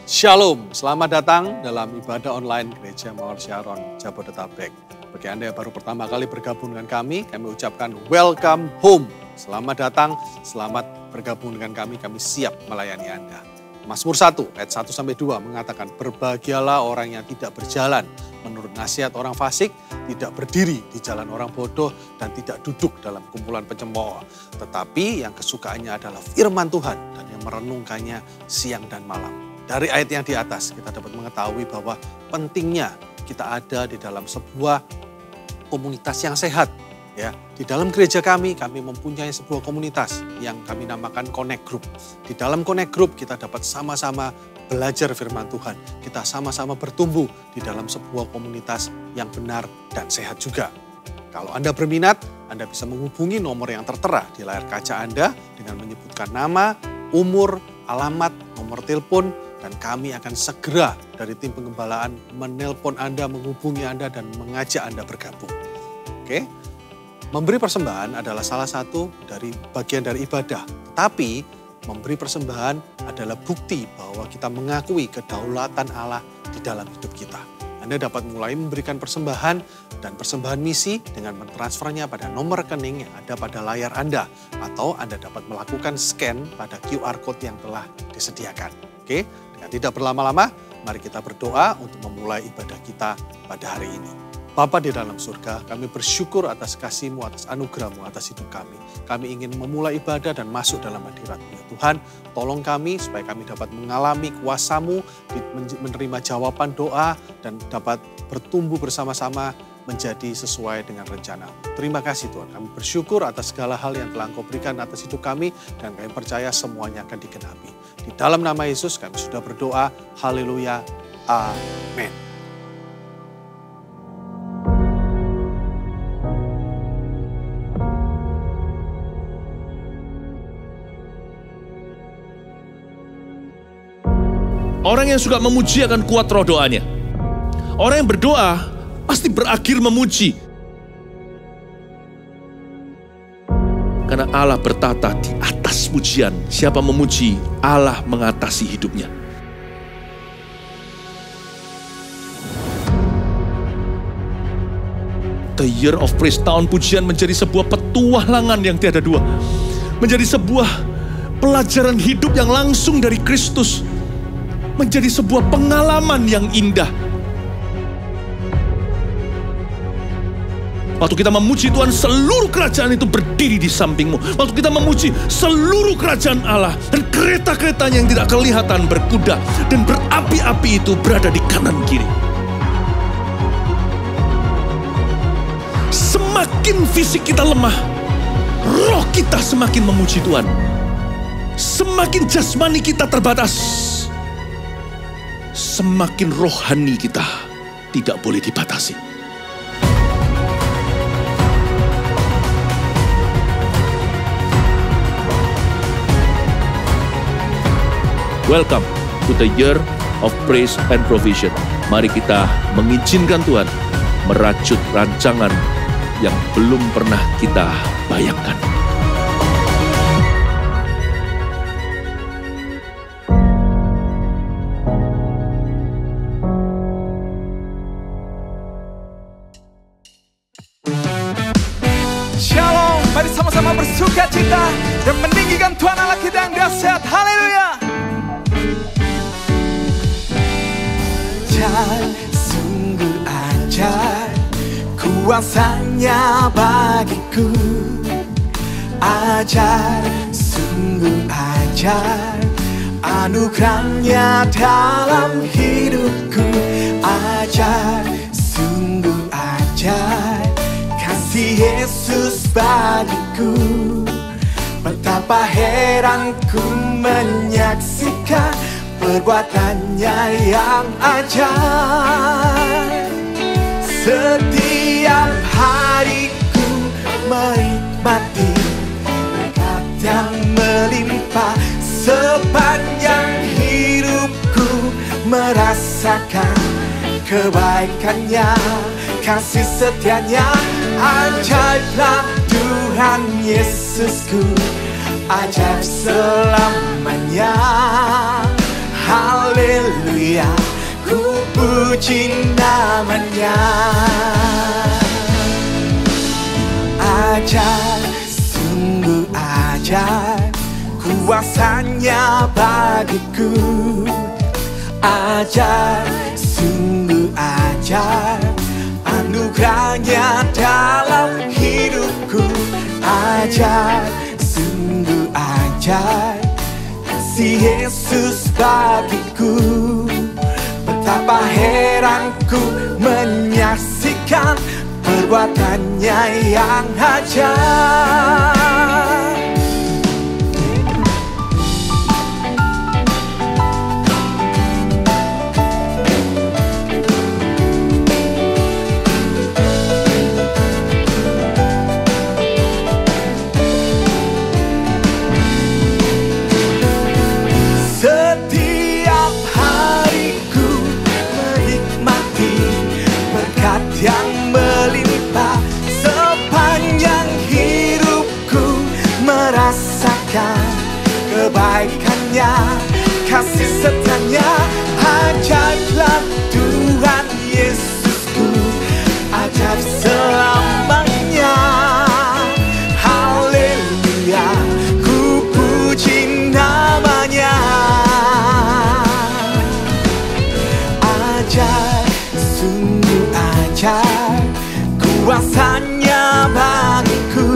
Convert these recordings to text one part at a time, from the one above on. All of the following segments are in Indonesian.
Shalom, selamat datang dalam ibadah online Gereja Mawar Syaron, Jabodetabek. Bagi Anda yang baru pertama kali bergabung dengan kami ucapkan welcome home. Selamat datang, selamat bergabung dengan kami siap melayani Anda. Mazmur 1 ayat 1-2 mengatakan, berbahagialah orang yang tidak berjalan menurut nasihat orang fasik, tidak berdiri di jalan orang bodoh, dan tidak duduk dalam kumpulan pencemooh. Tetapi yang kesukaannya adalah firman Tuhan dan yang merenungkannya siang dan malam. Dari ayat yang di atas kita dapat mengetahui bahwa pentingnya kita ada di dalam sebuah komunitas yang sehat. Ya, di dalam gereja kami mempunyai sebuah komunitas yang kami namakan Connect Group. Di dalam Connect Group kita dapat sama-sama belajar firman Tuhan. Kita sama-sama bertumbuh di dalam sebuah komunitas yang benar dan sehat juga. Kalau Anda berminat, Anda bisa menghubungi nomor yang tertera di layar kaca Anda dengan menyebutkan nama, umur, alamat, nomor telepon, dan kami akan segera dari tim penggembalaan menelpon Anda, menghubungi Anda, dan mengajak Anda bergabung. Oke? Memberi persembahan adalah salah satu dari bagian dari ibadah. Tetapi memberi persembahan adalah bukti bahwa kita mengakui kedaulatan Allah di dalam hidup kita. Anda dapat mulai memberikan persembahan dan persembahan misi dengan mentransfernya pada nomor rekening yang ada pada layar Anda. Atau Anda dapat melakukan scan pada QR Code yang telah disediakan. Oke? Dengan tidak berlama-lama, mari kita berdoa untuk memulai ibadah kita pada hari ini. Bapa di dalam surga, kami bersyukur atas kasih-Mu, atas anugerah-Mu, atas hidup kami. Kami ingin memulai ibadah dan masuk dalam hadirat-Mu. Ya Tuhan, tolong kami supaya kami dapat mengalami kuasa-Mu, menerima jawaban doa, dan dapat bertumbuh bersama-sama menjadi sesuai dengan rencana. Terima kasih Tuhan, kami bersyukur atas segala hal yang telah Engkau berikan atas hidup kami, dan kami percaya semuanya akan digenapi. Di dalam nama Yesus kami sudah berdoa, haleluya, amin. Orang yang suka memuji akan kuat roh doanya. Orang yang berdoa pasti berakhir memuji. Karena Allah bertata di atas pujian. Siapa memuji, Allah mengatasi hidupnya. The Year of Praise, tahun pujian, menjadi sebuah petualangan yang tiada dua. Menjadi sebuah pelajaran hidup yang langsung dari Kristus. Menjadi sebuah pengalaman yang indah. Waktu kita memuji Tuhan, seluruh kerajaan itu berdiri di sampingmu. Waktu kita memuji, seluruh kerajaan Allah dan kereta-keretanya yang tidak kelihatan berkuda dan berapi-api itu berada di kanan kiri. Semakin fisik kita lemah, roh kita semakin memuji Tuhan. Semakin jasmani kita terbatas, semakin rohani kita tidak boleh dibatasi. Welcome to the Year of Praise and Provision. Mari kita mengizinkan Tuhan merajut rancangan yang belum pernah kita bayangkan. Shalom, mari sama-sama bersuka cita dan meninggikan Tuhan Allah kita yang dahsyat. Haleluya. Sungguh ajar kuasanya bagiku. Ajar, sungguh ajar anugerahnya dalam hidupku. Ajar, sungguh ajar kasih Yesus bagiku. Betapa heran ku menyaksikan perbuatannya yang ajaib. Setiap hariku menikmati berkat yang melimpah. Sepanjang hidupku merasakan kebaikannya, kasih setianya. Ajaiblah Tuhan Yesusku, ajaib selamanya. Haleluya. haleluya, ku puji namanya. Ajaib, sungguh ajaib, kuasanya bagiku. Ajaib, sungguh ajaib, anugerahnya dalam hidupku. Ajaib, sungguh ajaib, kasih Yesus bagiku. Betapa heranku menyaksikan perbuatannya yang ajaib. Setiap hariku menikmati berkat yang melimpah. Sepanjang hidupku merasakan kebaikannya, kasih setianya. Ajaiblah Tuhan Yesusku, ajaib selamanya. Haleluya, ku puji namanya. Ajaib, sungguh ajaib, kuasanya bagiku.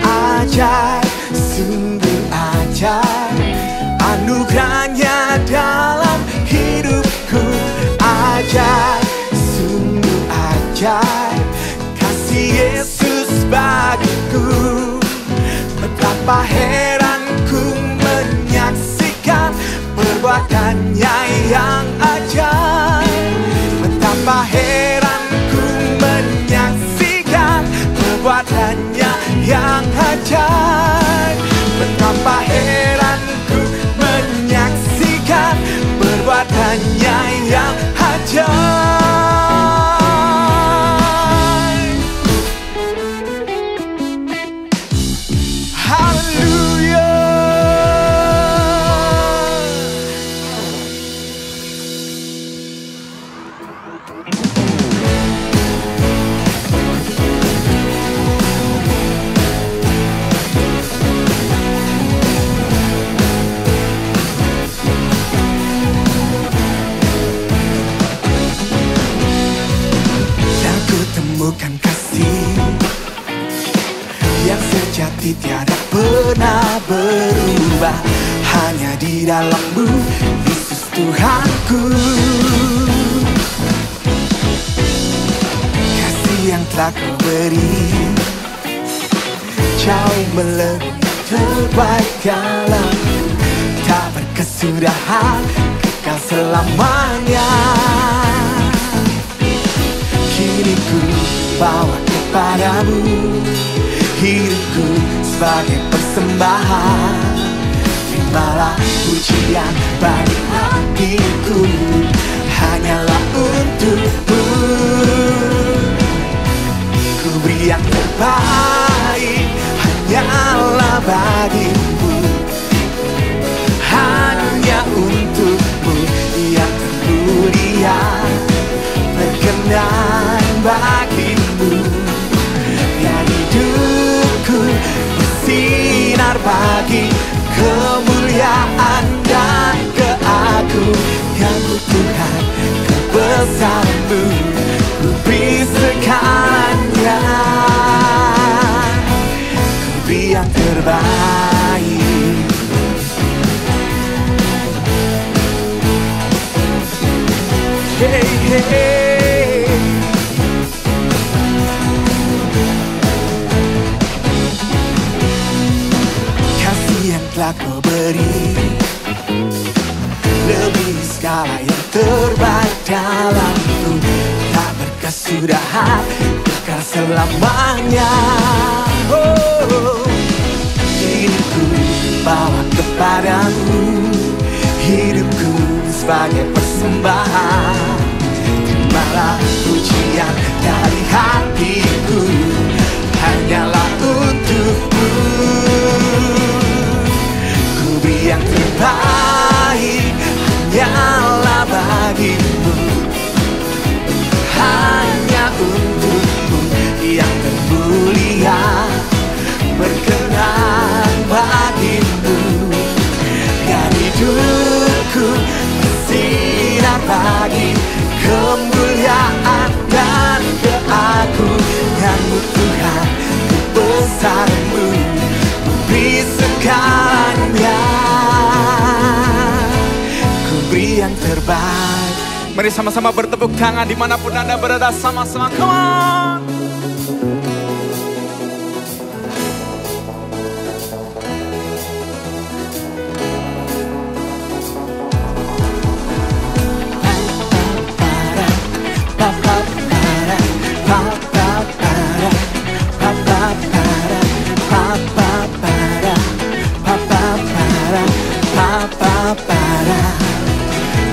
Ajaib, sungguh ajaib, anugerahnya dalam hidupku. Ajaib, sungguh ajaib, kasih Yesus bagiku. Betapa heranku menyaksikan perbuatannya yang ajaib. Betapa heranku menyaksikan perbuatannya yang ajaib. Betapa heranku menyaksikan perbuatannya yang ajaib. Haleluya. Yang kutemukan kasih yang sejati tiada pernah berubah, hanya di dalam-Mu Yesus Tuhanku. Kasih yang telah Kau beri jauh melebihi terbaik dalamku, tak berkesudahan, kekal selamanya. Kini ku bawa kepadamu hidupku sebagai persembahan. Terimalah pujian bagi hatiku, hanyalah untuk-Mu. Ku beri yang terbaik, hanyalah bagi-Mu. Hanya untuk-Mu yang termulia, berkenan bagi-Mu. Biar hidupku bersinar bagi kemuliaan dan keagungan-Mu Tuhan. Kebesaran-Mu ku beri segalanya, ku beri yang terbaik. Hey, hey, hey. Kasih yang telah Kau beri lebih segala yang terbaik dalam-Mu, tak berkesudahan, kekal selamanya. Oh, kini ku bawa kepadamu hidupku sebagai persembahan. Terimalah pujian dari hatiku, hanyalah untuk-Mu. Ku beri yang terbaik, beri yang terbaik. Mari sama-sama bertepuk tangan dimanapun Anda berada, sama-sama, come on.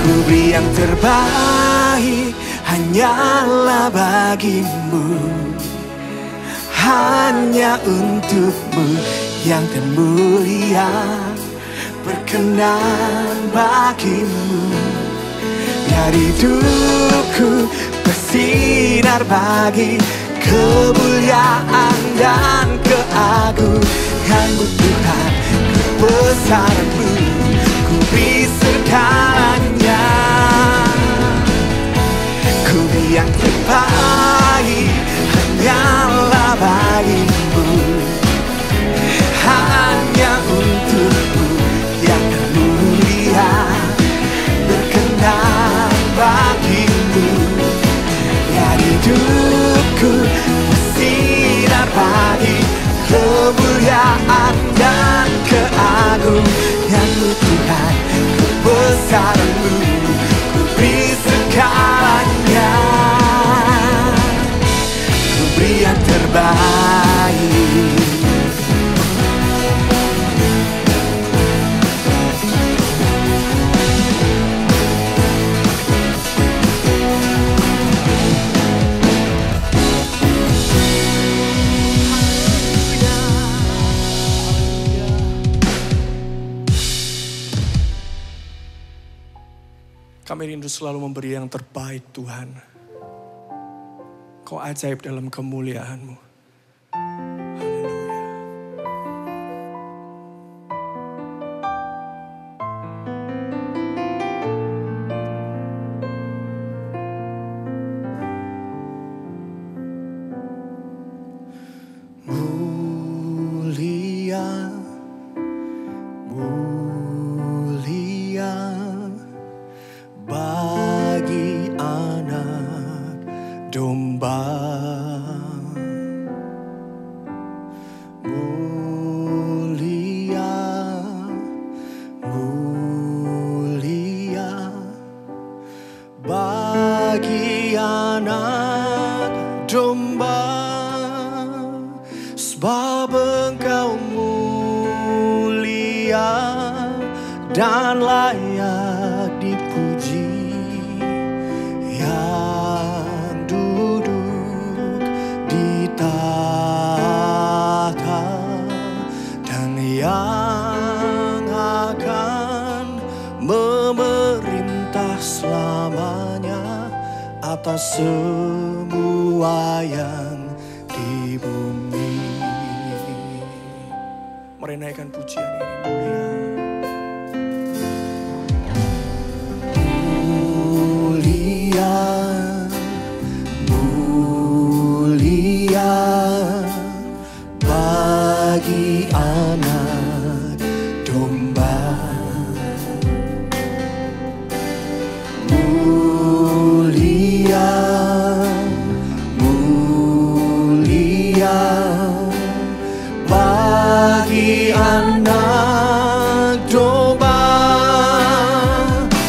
Ku beri yang terbaik hanyalah bagimu, hanya untukmu yang termulia, berkenan bagimu. Biar hidupku bersinar bagi kemuliaan dan keagungan-Mu Tuhan, kebesaran-Mu ku beri segalanya. Ku beri yang terbaik hanyalah bagimu, hanya untukmu yang termulia, berkenan bagimu. Biar hidupku bersinar bagi kemuliaan dan keagungan-Mu Tuhan, kebesaran-Mu ku beri segalanya. Ku beri yang terbaik. Kami rindu selalu memberi yang terbaik Tuhan. Kau ajaib dalam kemuliaan-Mu. Haleluya. Mulia, mulia bagi anak domba. Mulia, mulia bagi anak domba, sebab Engkau mulia dan layak dipuji, yang duduk di tahta dan yang akan memerintah selamanya atas semua yang di bumi. Mari naikkan pujian ini, mulia. Mulia bagi anak domba. Mulia, mulia bagi anak domba,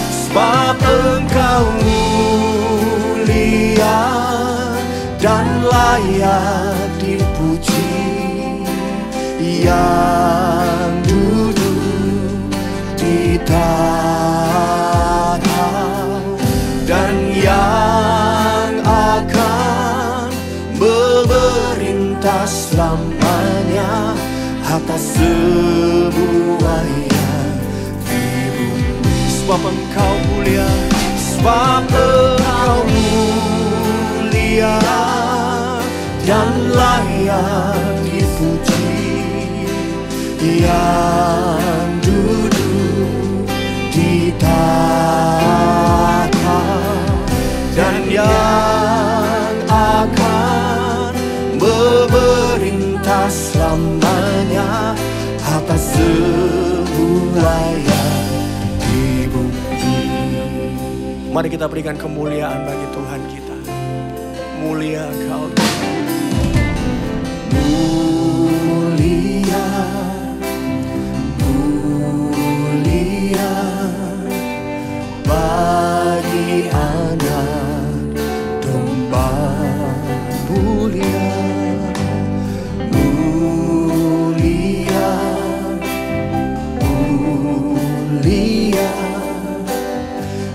sebab Engkau mulia dan layak dipuji, yang duduk di tahta dan yang akan memerintah selamanya atas semua yang di bumi. Sebab Engkau mulia, sebab Engkau mulia dan layak dipuji, yang duduk di tahta dan yang akan memerintah selamanya atas semua yang di bumi. Mari kita berikan kemuliaan bagi Tuhan kita. Mulia Engkau. Mulia, mulia bagi anak domba. Mulia, mulia, mulia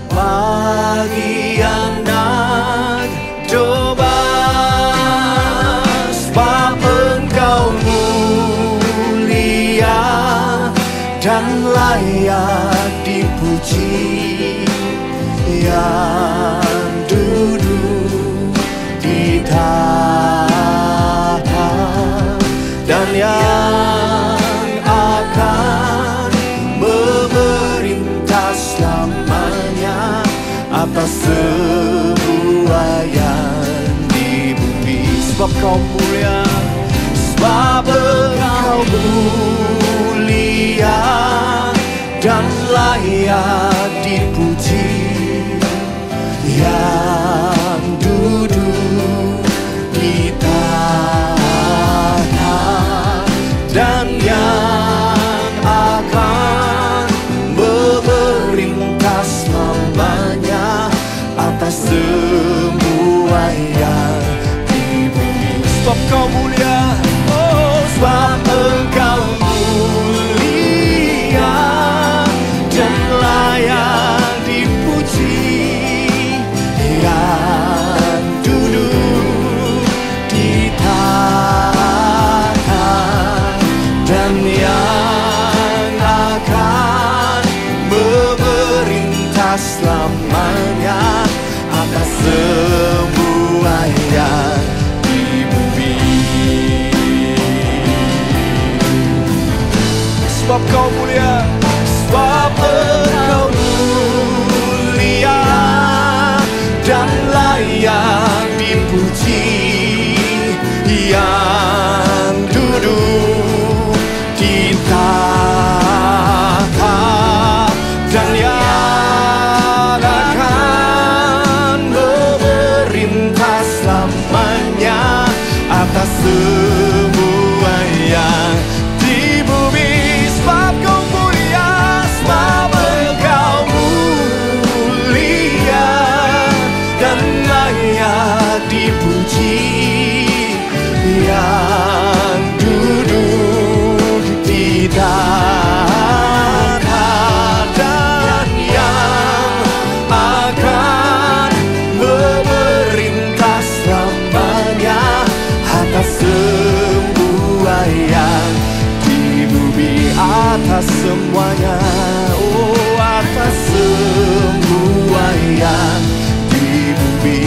bagi anak domba. Sebab Engkau mulia dan layak dipuji, yang duduk di tahta dan yang akan memerintah selamanya atas semua yang di bumi. Sebab Kau mulia, sebab Engkau mulia dan layak dipuji, yang duduk di tahta dan yang akan memerintah selamanya atas semua yang di bumi. Sebab Kau mulia, oh sebab Engkau mulia dan layak dipuji, yang duduk di tahta dan yang akan memerintah selamanya atas semua yang di bumi. Sebab Kau mulia, sebab Engkau mulia dan layak dipuji, yang duduk di tahta dan yang akan memerintah selamanya atas semua yang di bumi. Sebab Kau mulia, sebab Engkau mulia dan layak dipuji, yang duduk di tahta dan yang akan memerintah selamanya atas semua yang di bumi. Atas semuanya, oh atas semua yang di bumi,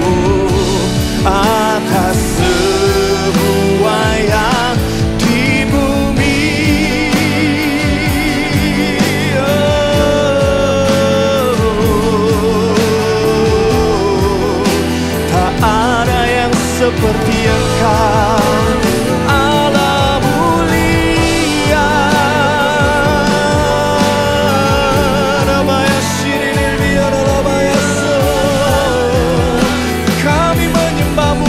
oh atas semua yang di bumi. Oh, tak ada yang seperti Engkau, Allah mulia. Ramaya Shirinir biar Ramaya kami menyembah-Mu,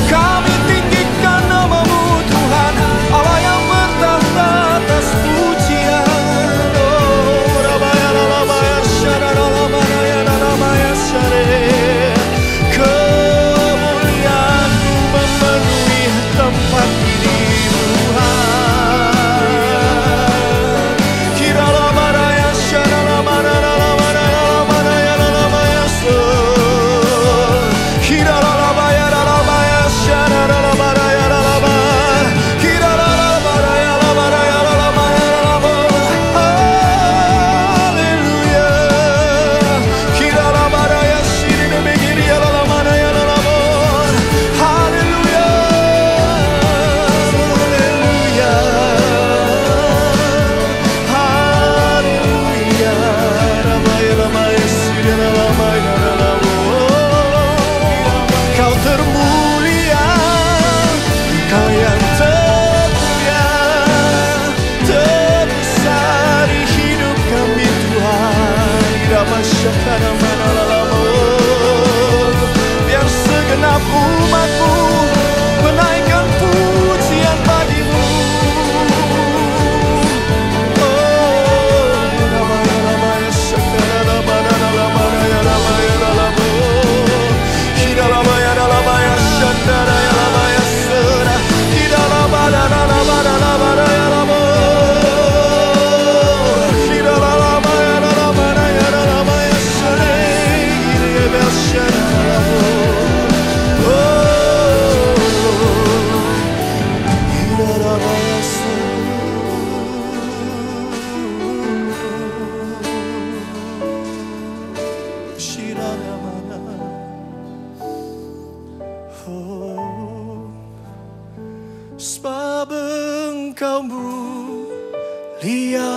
kami tinggikan nama-Mu Tuhan, Allah yang bertahta atas pujian. Oh Ramaya Ramaya Shara Ramaya Ramaya Share, kemuliaan Engkau mulia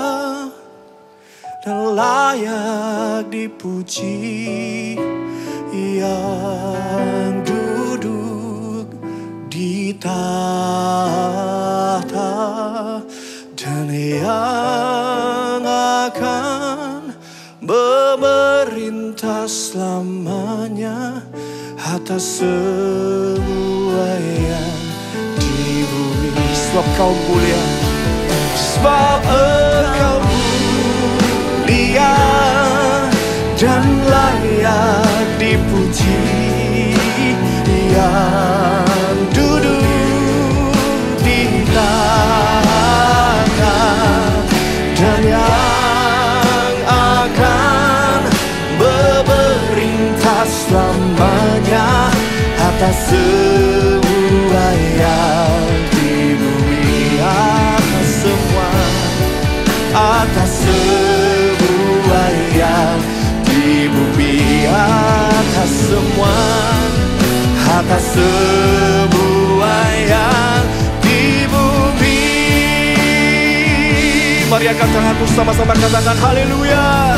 dan layak dipuji, yang duduk di tahta dan yang akan memerintah selamanya atas semua yang di bumi. Sebab Kau mulia, sebab Engkau mulia dan layak dipuji, yang duduk di tahta dan yang akan memerintah selamanya atas semua yang di bumi, atas semua, atas semua yang di bumi, atas semua, atas semua yang di bumi. Mari angkat tanganmu, sama-sama katakan haleluya.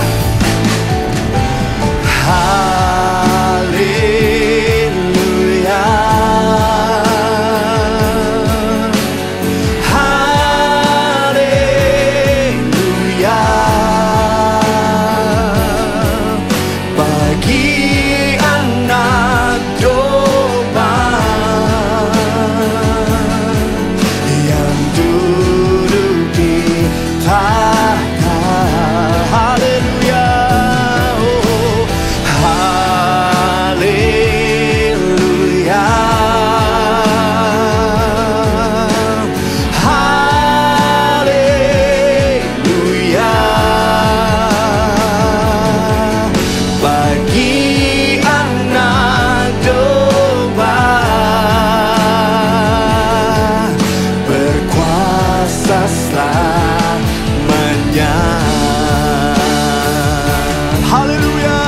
Haleluya. Haleluya. Bagi anak domba yang duduk di tahta. Haleluya. Haleluya. Haleluya. Bagi anak domba berkuasa selamanya. Haleluya.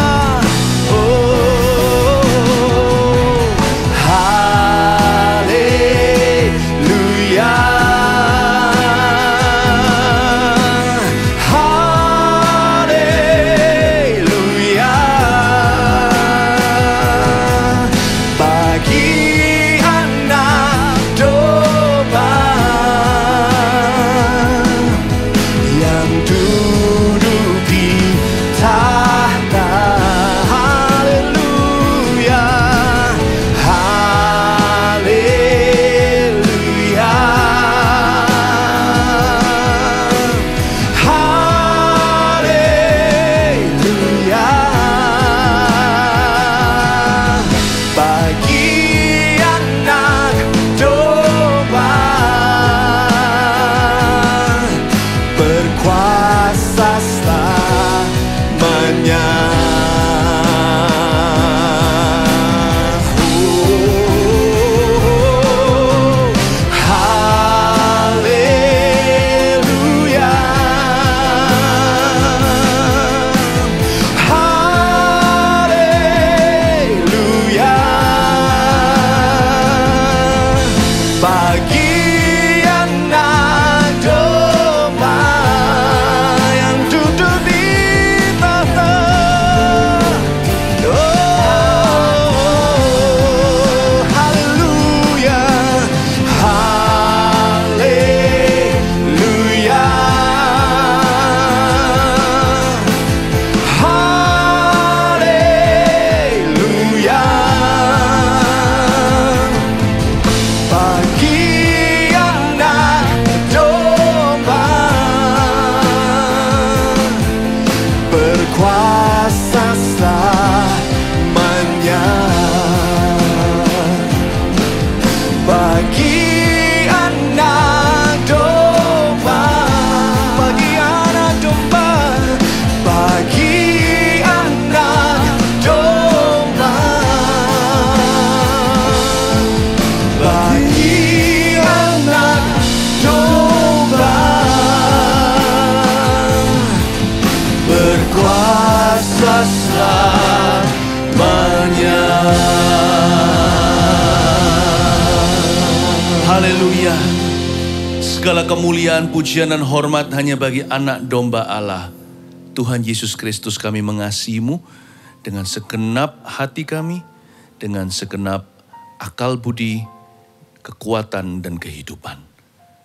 Haleluya. Haleluya. Bagi anak domba yang duduk di tahta. Haleluya. Haleluya. Haleluya. Bagi anak domba berkuasa selamanya. Haleluya. Haleluya. Bagi anak domba yang duduk di tahta. Oh, haleluya. Haleluya. Haleluya. Bagi anak domba berkuasa selamanya. Bagi anak domba, bagi anak domba, bagi anak domba, bagi anak domba berkuasa selamanya. Haleluya. segala kemuliaan, pujian, dan hormat hanya bagi anak domba Allah. Tuhan Yesus Kristus, kami mengasihi-Mu dengan segenap hati kami, dengan segenap akal budi, kekuatan, dan kehidupan.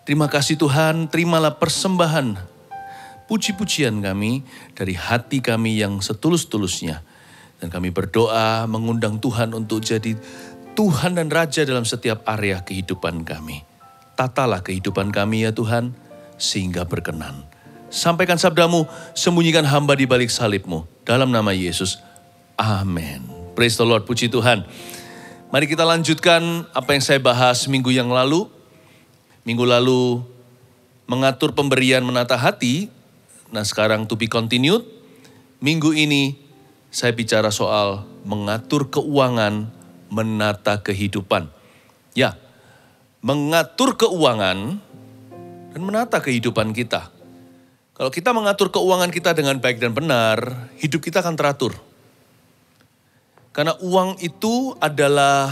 Terima kasih Tuhan, terimalah persembahan, puji-pujian kami dari hati kami yang setulus-tulusnya. Dan kami berdoa mengundang Tuhan untuk jadi Tuhan dan Raja dalam setiap area kehidupan kami. Tatalah kehidupan kami ya Tuhan, sehingga berkenan. Sampaikan sabda-Mu, sembunyikan hamba di balik salib-Mu. Dalam nama Yesus, amin. Praise the Lord, puji Tuhan. Mari kita lanjutkan apa yang saya bahas minggu yang lalu. Minggu lalu mengatur pemberian menata hati. Nah sekarang to be continued. Minggu ini saya bicara soal mengatur keuangan, menata kehidupan. Ya, mengatur keuangan dan menata kehidupan kita. Kalau kita mengatur keuangan kita dengan baik dan benar, hidup kita akan teratur. Karena uang itu adalah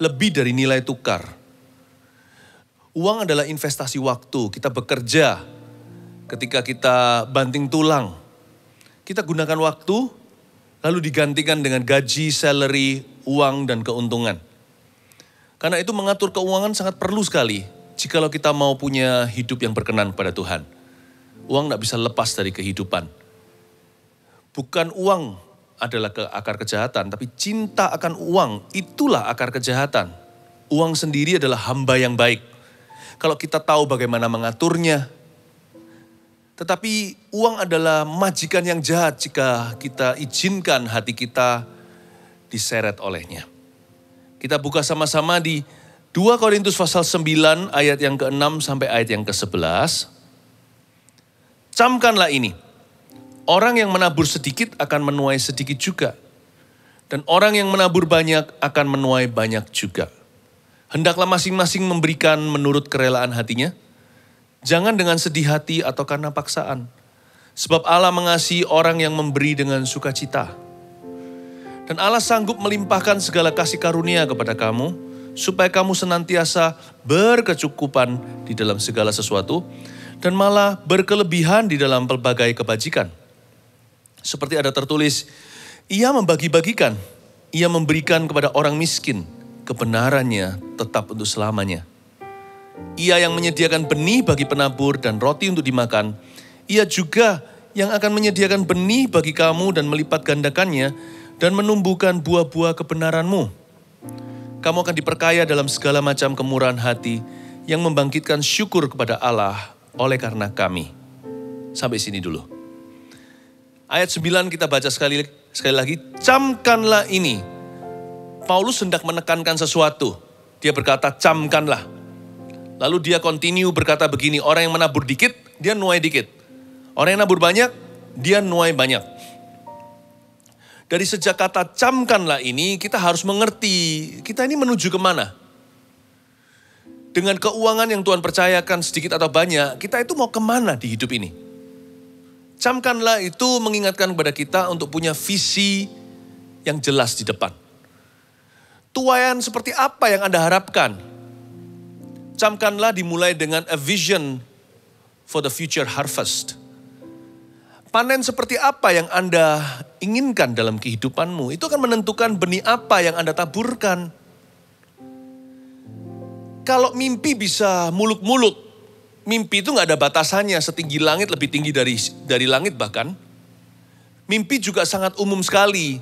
lebih dari nilai tukar. Uang adalah investasi waktu. Kita bekerja, ketika kita banting tulang, kita gunakan waktu, lalu digantikan dengan gaji, salary, uang, dan keuntungan. Karena itu mengatur keuangan sangat perlu sekali jikalau kita mau punya hidup yang berkenan kepada Tuhan. Uang tidak bisa lepas dari kehidupan. Bukan uang adalah akar kejahatan, tapi cinta akan uang itulah akar kejahatan. Uang sendiri adalah hamba yang baik. Kalau kita tahu bagaimana mengaturnya. Tetapi uang adalah majikan yang jahat jika kita izinkan hati kita diseret olehnya. Kita buka sama-sama di 2 Korintus pasal 9 ayat yang ke-6 sampai ayat yang ke-11. Camkanlah ini, orang yang menabur sedikit akan menuai sedikit juga. Dan orang yang menabur banyak akan menuai banyak juga. Hendaklah masing-masing memberikan menurut kerelaan hatinya. Jangan dengan sedih hati atau karena paksaan. Sebab Allah mengasihi orang yang memberi dengan sukacita. Dan Allah sanggup melimpahkan segala kasih karunia kepada kamu, supaya kamu senantiasa berkecukupan di dalam segala sesuatu, dan malah berkelebihan di dalam pelbagai kebajikan. Seperti ada tertulis, ia membagi-bagikan, ia memberikan kepada orang miskin, kebenarannya tetap untuk selamanya. Ia yang menyediakan benih bagi penabur dan roti untuk dimakan, ia juga yang akan menyediakan benih bagi kamu dan melipat gandakannya, dan menumbuhkan buah-buah kebenaranmu. Kamu akan diperkaya dalam segala macam kemurahan hati yang membangkitkan syukur kepada Allah oleh karena kami. Sampai sini dulu. Ayat 9 kita baca sekali lagi. Camkanlah ini. Paulus hendak menekankan sesuatu. Dia berkata camkanlah. Lalu dia continue berkata begini. Orang yang menabur dikit, dia nuai dikit. Orang yang nabur banyak, dia nuai banyak. Dari sejak kata camkanlah ini, kita harus mengerti, kita ini menuju kemana? Dengan keuangan yang Tuhan percayakan sedikit atau banyak, kita itu mau kemana di hidup ini? Camkanlah itu mengingatkan kepada kita untuk punya visi yang jelas di depan. Tuaian seperti apa yang Anda harapkan? Camkanlah dimulai dengan a vision for the future harvest. Panen seperti apa yang Anda inginkan dalam kehidupanmu, itu akan menentukan benih apa yang Anda taburkan. Kalau mimpi bisa muluk-muluk, mimpi itu gak ada batasannya, setinggi langit, lebih tinggi dari langit bahkan. Mimpi juga sangat umum sekali.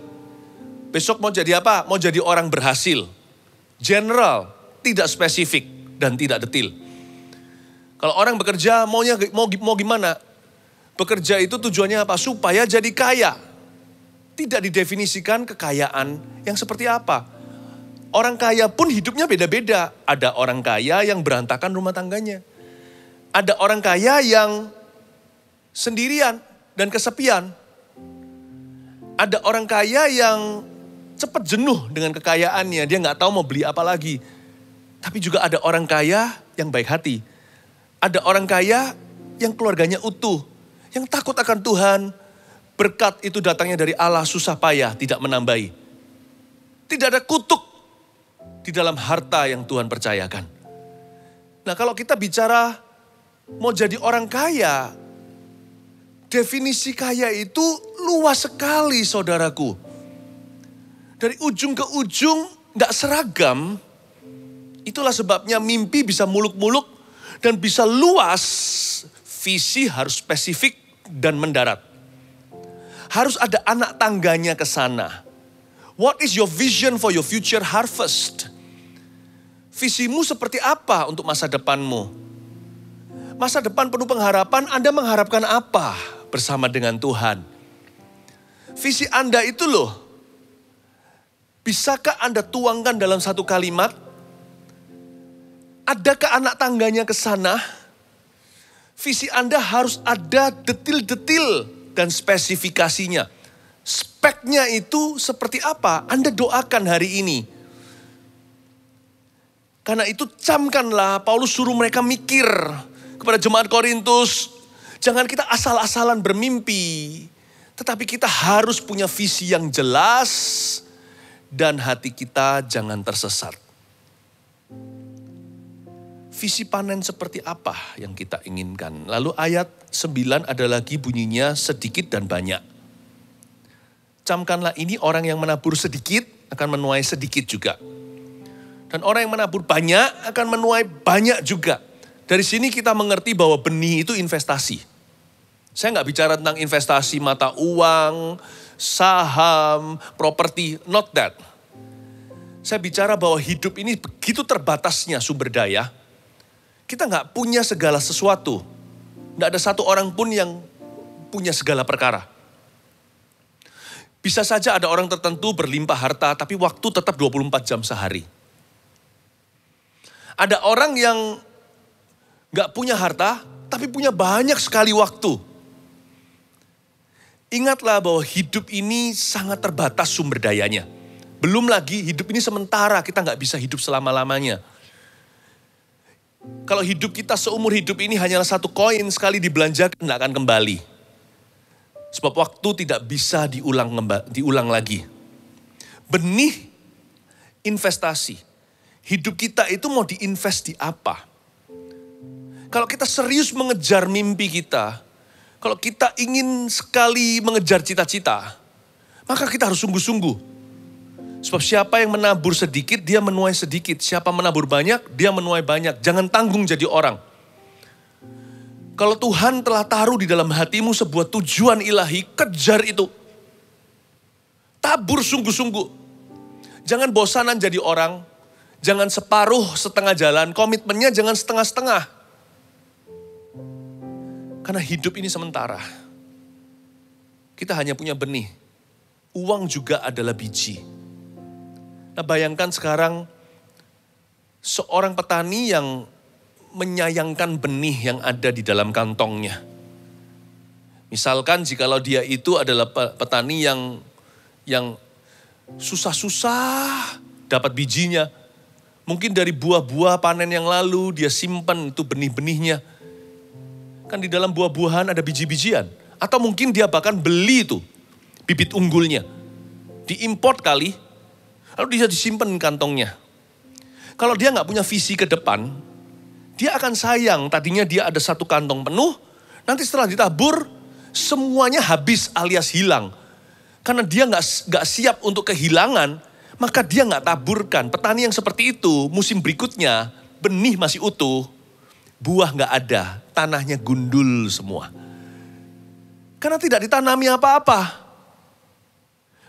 Besok mau jadi apa? Mau jadi orang berhasil. General, tidak spesifik dan tidak detil. Kalau orang bekerja mau gimana? Bekerja itu tujuannya apa? Supaya jadi kaya. Tidak didefinisikan kekayaan yang seperti apa. Orang kaya pun hidupnya beda-beda. Ada orang kaya yang berantakan rumah tangganya. Ada orang kaya yang sendirian dan kesepian. Ada orang kaya yang cepat jenuh dengan kekayaannya. Dia gak tahu mau beli apa lagi. Tapi juga ada orang kaya yang baik hati. Ada orang kaya yang keluarganya utuh. Yang takut akan Tuhan, berkat itu datangnya dari Allah, susah payah, tidak menambahi. Tidak ada kutuk di dalam harta yang Tuhan percayakan. Nah kalau kita bicara Mau jadi orang kaya, definisi kaya itu luas sekali saudaraku. Dari ujung ke ujung gak seragam. Itulah sebabnya mimpi bisa muluk-muluk dan bisa luas. Visi harus spesifik dan mendarat. Harus ada anak tangganya ke sana. What is your vision for your future harvest? Visimu seperti apa untuk masa depanmu? Masa depan penuh pengharapan, Anda mengharapkan apa bersama dengan Tuhan? Visi Anda itu loh, bisakah Anda tuangkan dalam satu kalimat? Adakah anak tangganya ke sana? Visi Anda harus ada detil-detil dan spesifikasinya. Speknya itu seperti apa? Anda doakan hari ini. Karena itu camkanlah, Paulus suruh mereka mikir kepada jemaat Korintus. Jangan kita asal-asalan bermimpi. Tetapi kita harus punya visi yang jelas dan hati kita jangan tersesat. Visi panen seperti apa yang kita inginkan? Lalu ayat 9 ada lagi bunyinya sedikit dan banyak. Camkanlah ini, orang yang menabur sedikit akan menuai sedikit juga. Dan orang yang menabur banyak akan menuai banyak juga. Dari sini kita mengerti bahwa benih itu investasi. Saya nggak bicara tentang investasi mata uang, saham, properti, not that. Saya bicara bahwa hidup ini begitu terbatasnya sumber daya. Kita nggak punya segala sesuatu. Nggak ada satu orang pun yang punya segala perkara. Bisa saja ada orang tertentu berlimpah harta, tapi waktu tetap 24 jam sehari. Ada orang yang gak punya harta, tapi punya banyak sekali waktu. Ingatlah bahwa hidup ini sangat terbatas sumber dayanya. Belum lagi hidup ini sementara, kita gak bisa hidup selama-lamanya. Kalau hidup kita seumur hidup ini hanyalah satu koin, sekali dibelanjakan gak akan kembali. Sebab waktu tidak bisa diulang lagi. Benih investasi. Hidup kita itu mau diinvest di apa? Kalau kita serius mengejar mimpi kita, kalau kita ingin sekali mengejar cita-cita, maka kita harus sungguh-sungguh. Sebab siapa yang menabur sedikit, dia menuai sedikit. Siapa menabur banyak, dia menuai banyak. Jangan tanggung jadi orang. Kalau Tuhan telah taruh di dalam hatimu sebuah tujuan ilahi, kejar itu. Tabur sungguh-sungguh. Jangan bosanan jadi orang. Jangan separuh setengah jalan. Komitmennya jangan setengah-setengah. Karena hidup ini sementara. Kita hanya punya benih. Uang juga adalah biji. Nah, bayangkan sekarang seorang petani yang menyayangkan benih yang ada di dalam kantongnya. Misalkan jikalau dia itu adalah petani yang susah-susah dapat bijinya. Mungkin dari buah-buah panen yang lalu dia simpan itu benih-benihnya. Kan di dalam buah-buahan ada biji-bijian. Atau mungkin dia bahkan beli itu bibit unggulnya. Diimport kali, lalu dia disimpan di kantongnya. Kalau dia gak punya visi ke depan, dia akan sayang, tadinya dia ada satu kantong penuh, nanti setelah ditabur, semuanya habis alias hilang. Karena dia gak siap untuk kehilangan, maka dia gak taburkan. Petani yang seperti itu, musim berikutnya, benih masih utuh, buah gak ada, tanahnya gundul semua. Karena tidak ditanami apa-apa.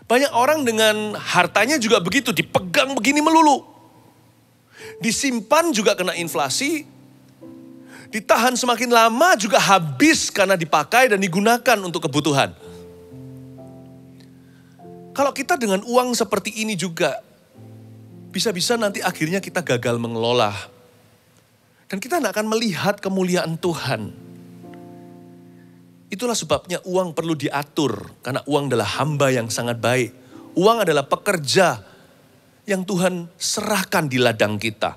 Banyak orang dengan hartanya juga begitu, dipegang begini melulu. Disimpan juga kena inflasi, ditahan semakin lama juga habis karena dipakai dan digunakan untuk kebutuhan. Kalau kita dengan uang seperti ini juga, bisa-bisa nanti akhirnya kita gagal mengelola. Dan kita tidak akan melihat kemuliaan Tuhan. Itulah sebabnya uang perlu diatur, karena uang adalah hamba yang sangat baik. Uang adalah pekerja yang Tuhan serahkan di ladang kita.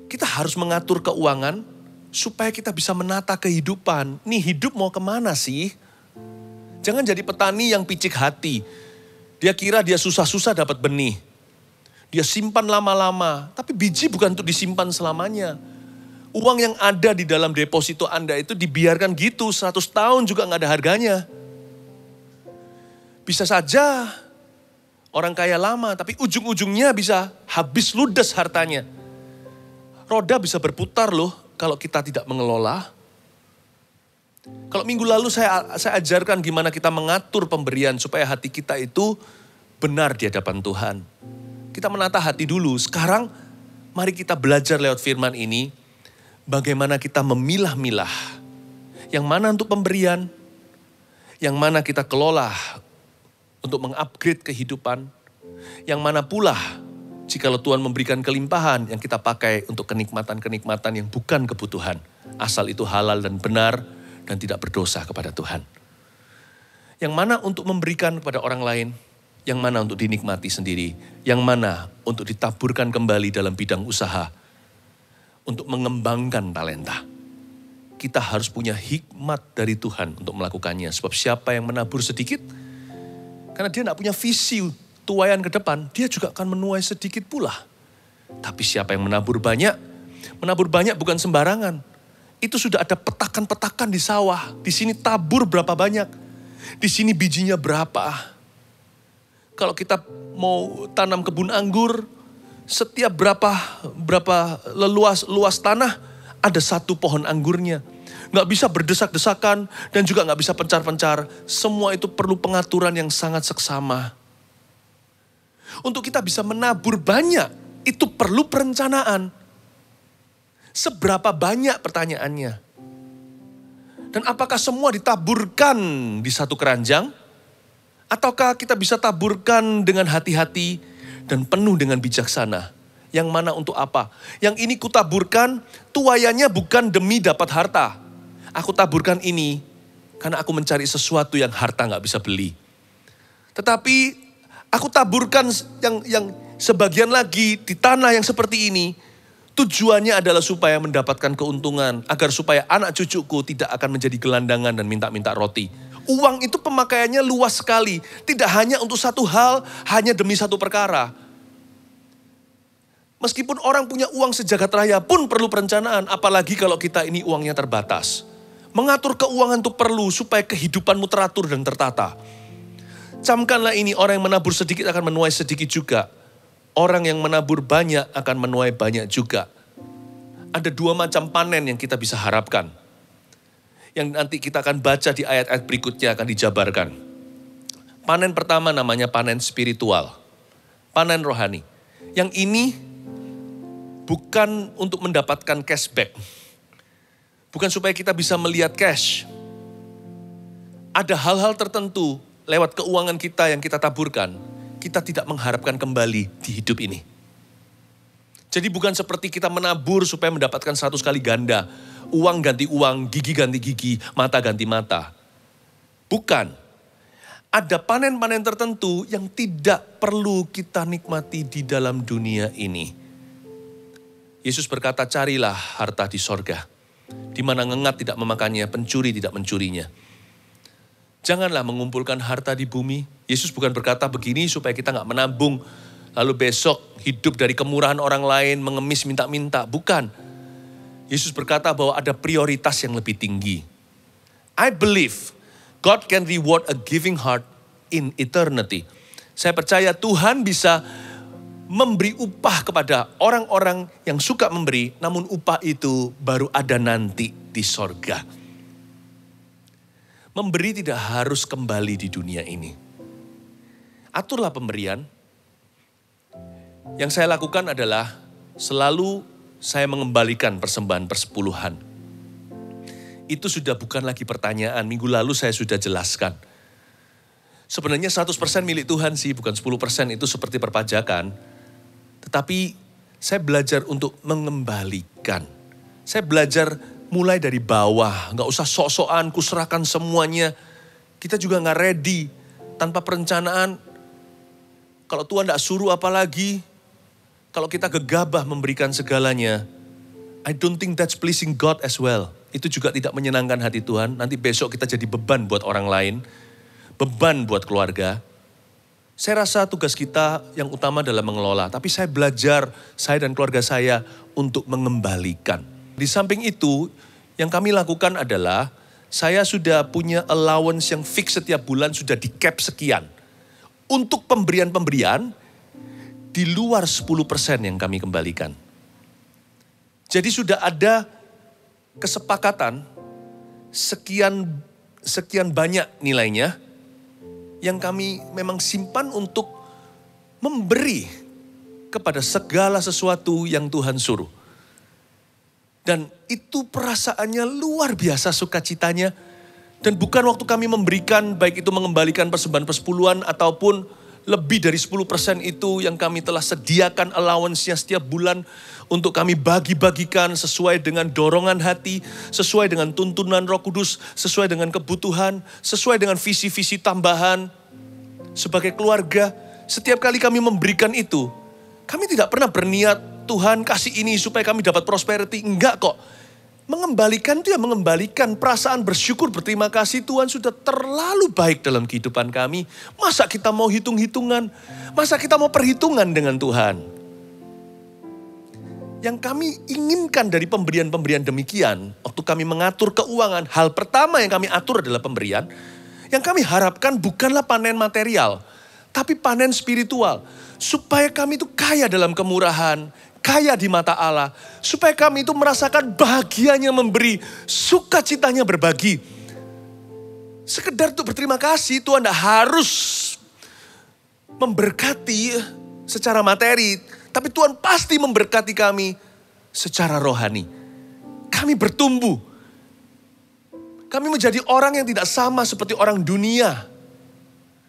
Kita harus mengatur keuangan, supaya kita bisa menata kehidupan. Nih hidup mau kemana sih? Jangan jadi petani yang picik hati. Dia kira dia susah-susah dapat benih. Dia simpan lama-lama. Tapi biji bukan untuk disimpan selamanya. Uang yang ada di dalam deposito Anda itu dibiarkan gitu 100 tahun juga nggak ada harganya. Bisa saja orang kaya lama, tapi ujung-ujungnya bisa habis ludes hartanya. Roda bisa berputar loh kalau kita tidak mengelola. Kalau minggu lalu saya ajarkan gimana kita mengatur pemberian supaya hati kita itu benar di hadapan Tuhan. Kita menata hati dulu. Sekarang mari kita belajar lewat firman ini bagaimana kita memilah-milah. Yang mana untuk pemberian, yang mana kita kelola untuk mengupgrade kehidupan, yang mana pula jikalau Tuhan memberikan kelimpahan yang kita pakai untuk kenikmatan-kenikmatan yang bukan kebutuhan. Asal itu halal dan benar dan tidak berdosa kepada Tuhan. Yang mana untuk memberikan kepada orang lain, yang mana untuk dinikmati sendiri, yang mana untuk ditaburkan kembali dalam bidang usaha, untuk mengembangkan talenta. Kita harus punya hikmat dari Tuhan untuk melakukannya. Sebab siapa yang menabur sedikit, karena dia tidak punya visi tuaian ke depan, dia juga akan menuai sedikit pula. Tapi siapa yang menabur banyak bukan sembarangan. Itu sudah ada petakan-petakan di sawah. Di sini tabur berapa banyak. Di sini bijinya berapa. Kalau kita mau tanam kebun anggur, setiap berapa luas tanah, ada satu pohon anggurnya. Nggak bisa berdesak-desakan dan juga nggak bisa pencar-pencar. Semua itu perlu pengaturan yang sangat seksama. Untuk kita bisa menabur banyak, itu perlu perencanaan. Seberapa banyak pertanyaannya? Dan apakah semua ditaburkan di satu keranjang? Ataukah kita bisa taburkan dengan hati-hati dan penuh dengan bijaksana? Yang mana untuk apa? Yang ini kutaburkan, tuaiannya bukan demi dapat harta. Aku taburkan ini karena aku mencari sesuatu yang harta gak bisa beli. Tetapi aku taburkan yang sebagian lagi di tanah yang seperti ini. Tujuannya adalah supaya mendapatkan keuntungan. Agar supaya anak cucuku tidak akan menjadi gelandangan dan minta-minta roti. Uang itu pemakaiannya luas sekali. Tidak hanya untuk satu hal, hanya demi satu perkara. Meskipun orang punya uang sejagat raya pun perlu perencanaan. Apalagi kalau kita ini uangnya terbatas. Mengatur keuangan itu perlu supaya kehidupanmu teratur dan tertata. Camkanlah ini, orang yang menabur sedikit akan menuai sedikit juga. Orang yang menabur banyak akan menuai banyak juga. Ada dua macam panen yang kita bisa harapkan. Yang nanti kita akan baca di ayat-ayat berikutnya akan dijabarkan. Panen pertama namanya panen spiritual. Panen rohani. Yang ini bukan untuk mendapatkan cashback. Bukan supaya kita bisa melihat cash. Ada hal-hal tertentu lewat keuangan kita yang kita taburkan. Kita tidak mengharapkan kembali di hidup ini. Jadi bukan seperti kita menabur supaya mendapatkan 100 kali ganda. Uang ganti uang, gigi ganti gigi, mata ganti mata. Bukan. Ada panen-panen tertentu yang tidak perlu kita nikmati di dalam dunia ini. Yesus berkata, carilah harta di sorga. Di mana ngengat tidak memakannya, pencuri tidak mencurinya. Janganlah mengumpulkan harta di bumi. Yesus bukan berkata begini supaya kita gak menabung. Lalu besok hidup dari kemurahan orang lain, mengemis minta-minta. Bukan. Yesus berkata bahwa ada prioritas yang lebih tinggi. I believe God can reward a giving heart in eternity. Saya percaya Tuhan bisa memberi upah kepada orang-orang yang suka memberi. Namun upah itu baru ada nanti di sorga. Memberi tidak harus kembali di dunia ini. Aturlah pemberian. Yang saya lakukan adalah selalu saya mengembalikan persembahan persepuluhan. Itu sudah bukan lagi pertanyaan. Minggu lalu saya sudah jelaskan. Sebenarnya 100% milik Tuhan sih, bukan 10% itu seperti perpajakan. Tetapi saya belajar untuk mengembalikan. Saya belajar mulai dari bawah, gak usah sok-sokan, kuserahkan semuanya. Kita juga gak ready, tanpa perencanaan. Kalau Tuhan gak suruh apalagi, kalau kita gegabah memberikan segalanya, I don't think that's pleasing God as well. Itu juga tidak menyenangkan hati Tuhan. Nanti besok kita jadi beban buat orang lain, beban buat keluarga. Saya rasa tugas kita yang utama adalah mengelola. Tapi saya belajar, saya dan keluarga saya untuk mengembalikan. Di samping itu, yang kami lakukan adalah saya sudah punya allowance yang fix setiap bulan, sudah di cap sekian. Untuk pemberian-pemberian, di luar 10% yang kami kembalikan. Jadi sudah ada kesepakatan sekian banyak nilainya yang kami memang simpan untuk memberi kepada segala sesuatu yang Tuhan suruh. Dan itu perasaannya luar biasa sukacitanya. Dan bukan waktu kami memberikan, baik itu mengembalikan persembahan persepuluhan ataupun lebih dari 10% itu yang kami telah sediakan allowance-nya setiap bulan untuk kami bagi-bagikan sesuai dengan dorongan hati, sesuai dengan tuntunan Roh Kudus, sesuai dengan kebutuhan, sesuai dengan visi-visi tambahan. Sebagai keluarga, setiap kali kami memberikan itu, kami tidak pernah berniat Tuhan kasih ini supaya kami dapat prosperity. Enggak kok. Mengembalikan itu ya mengembalikan perasaan bersyukur, berterima kasih Tuhan sudah terlalu baik dalam kehidupan kami. Masa kita mau hitung-hitungan? Masa kita mau perhitungan dengan Tuhan? Yang kami inginkan dari pemberian-pemberian demikian, waktu kami mengatur keuangan, hal pertama yang kami atur adalah pemberian. Yang kami harapkan bukanlah panen material, tapi panen spiritual. Supaya kami itu kaya dalam kemurahan, kaya di mata Allah. Supaya kami itu merasakan bahagianya memberi, sukacitanya berbagi. Sekedar untuk berterima kasih, Tuhan tidak harus memberkati secara materi. Tapi Tuhan pasti memberkati kami secara rohani. Kami bertumbuh. Kami menjadi orang yang tidak sama seperti orang dunia.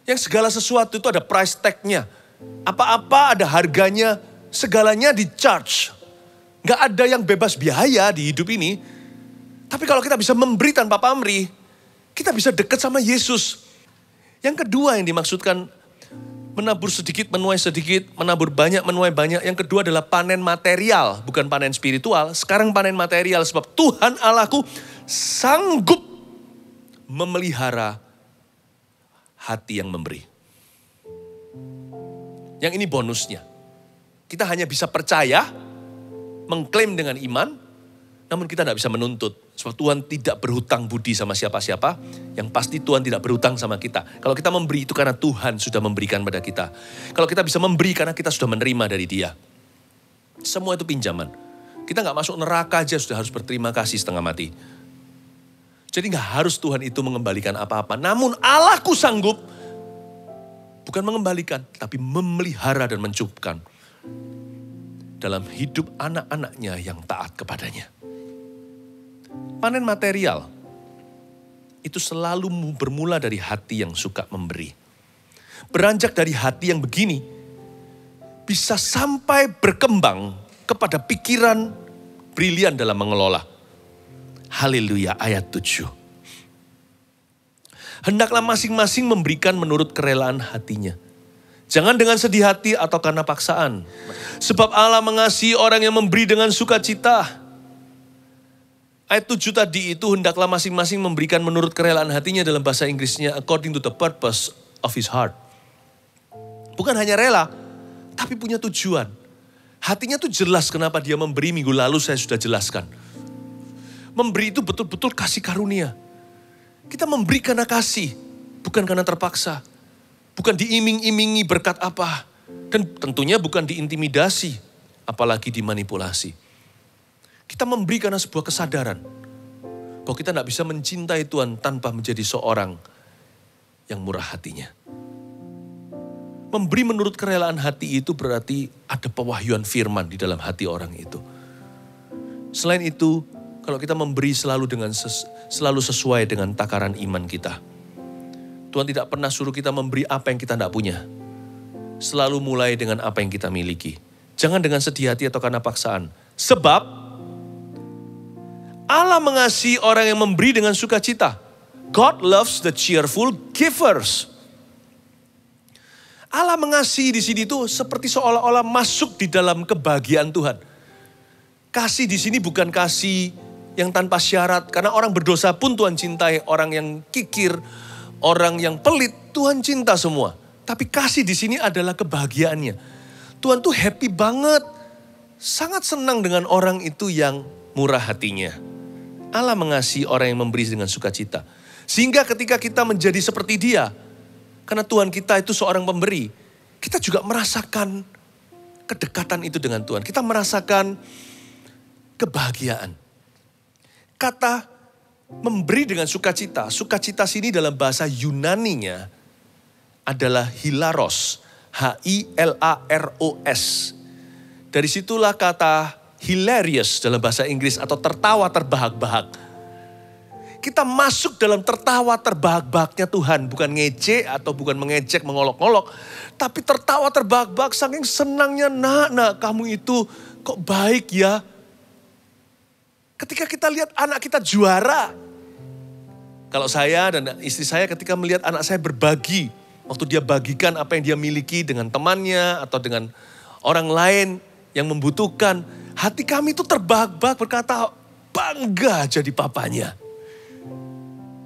Yang segala sesuatu itu ada price tag-nya. Apa-apa ada harganya, segalanya di-charge. Gak ada yang bebas biaya di hidup ini. Tapi kalau kita bisa memberi tanpa pamrih, kita bisa dekat sama Yesus. Yang kedua yang dimaksudkan, menabur sedikit, menuai sedikit, menabur banyak, menuai banyak. Yang kedua adalah panen material, bukan panen spiritual. Sekarang panen material, sebab Tuhan Allahku sanggup memelihara hati yang memberi. Yang ini bonusnya. Kita hanya bisa percaya, mengklaim dengan iman, namun kita tidak bisa menuntut. Sebab Tuhan tidak berhutang budi sama siapa-siapa, yang pasti Tuhan tidak berhutang sama kita. Kalau kita memberi itu karena Tuhan sudah memberikan pada kita. Kalau kita bisa memberi karena kita sudah menerima dari Dia. Semua itu pinjaman. Kita gak masuk neraka aja sudah harus berterima kasih setengah mati. Jadi gak harus Tuhan itu mengembalikan apa-apa. Namun Allahku sanggup, bukan mengembalikan, tapi memelihara dan mencukupkan dalam hidup anak-anaknya yang taat kepadanya. Panen material itu selalu bermula dari hati yang suka memberi. Beranjak dari hati yang begini, bisa sampai berkembang kepada pikiran brilian dalam mengelola. Haleluya, ayat 7. Hendaklah masing-masing memberikan menurut kerelaan hatinya. Jangan dengan sedih hati atau karena paksaan. Sebab Allah mengasihi orang yang memberi dengan sukacita. Ayat 7 tadi itu hendaklah masing-masing memberikan menurut kerelaan hatinya, dalam bahasa Inggrisnya according to the purpose of his heart. Bukan hanya rela, tapi punya tujuan. Hatinya tuh jelas kenapa dia memberi, minggu lalu saya sudah jelaskan. Memberi itu betul-betul kasih karunia. Kita memberi karena kasih, bukan karena terpaksa. Bukan diiming-imingi berkat apa. Dan tentunya bukan diintimidasi, apalagi dimanipulasi. Kita memberi karena sebuah kesadaran bahwa kita tidak bisa mencintai Tuhan tanpa menjadi seorang yang murah hatinya. Memberi menurut kerelaan hati itu berarti ada pewahyuan firman di dalam hati orang itu. Selain itu, kalau kita memberi selalu sesuai dengan takaran iman kita. Tuhan tidak pernah suruh kita memberi apa yang kita tidak punya. Selalu mulai dengan apa yang kita miliki. Jangan dengan sedih hati atau karena paksaan. Sebab Allah mengasihi orang yang memberi dengan sukacita. God loves the cheerful givers. Allah mengasihi di sini tuh seperti seolah-olah masuk di dalam kebahagiaan Tuhan. Kasih di sini bukan kasih yang tanpa syarat, karena orang berdosa pun Tuhan cintai, orang yang kikir, orang yang pelit, Tuhan cinta semua. Tapi kasih di sini adalah kebahagiaannya. Tuhan tuh happy banget, sangat senang dengan orang itu yang murah hatinya. Allah mengasihi orang yang memberi dengan sukacita. Sehingga ketika kita menjadi seperti dia, karena Tuhan kita itu seorang pemberi, kita juga merasakan kedekatan itu dengan Tuhan. Kita merasakan kebahagiaan. Kata memberi dengan sukacita, sukacita sini dalam bahasa Yunaninya adalah hilaros, H-I-L-A-R-O-S. Dari situlah kata hilarious dalam bahasa Inggris atau tertawa terbahak-bahak. Kita masuk dalam tertawa terbahak-bahaknya Tuhan. Bukan ngece atau bukan mengejek, mengolok-olok. Tapi tertawa terbahak-bahak saking senangnya, nak kamu itu kok baik ya. Ketika kita lihat anak kita juara. Kalau saya dan istri saya ketika melihat anak saya berbagi. Waktu dia bagikan apa yang dia miliki dengan temannya atau dengan orang lain yang membutuhkan. Hati kami itu terbahak-bahak berkata, bangga jadi papanya.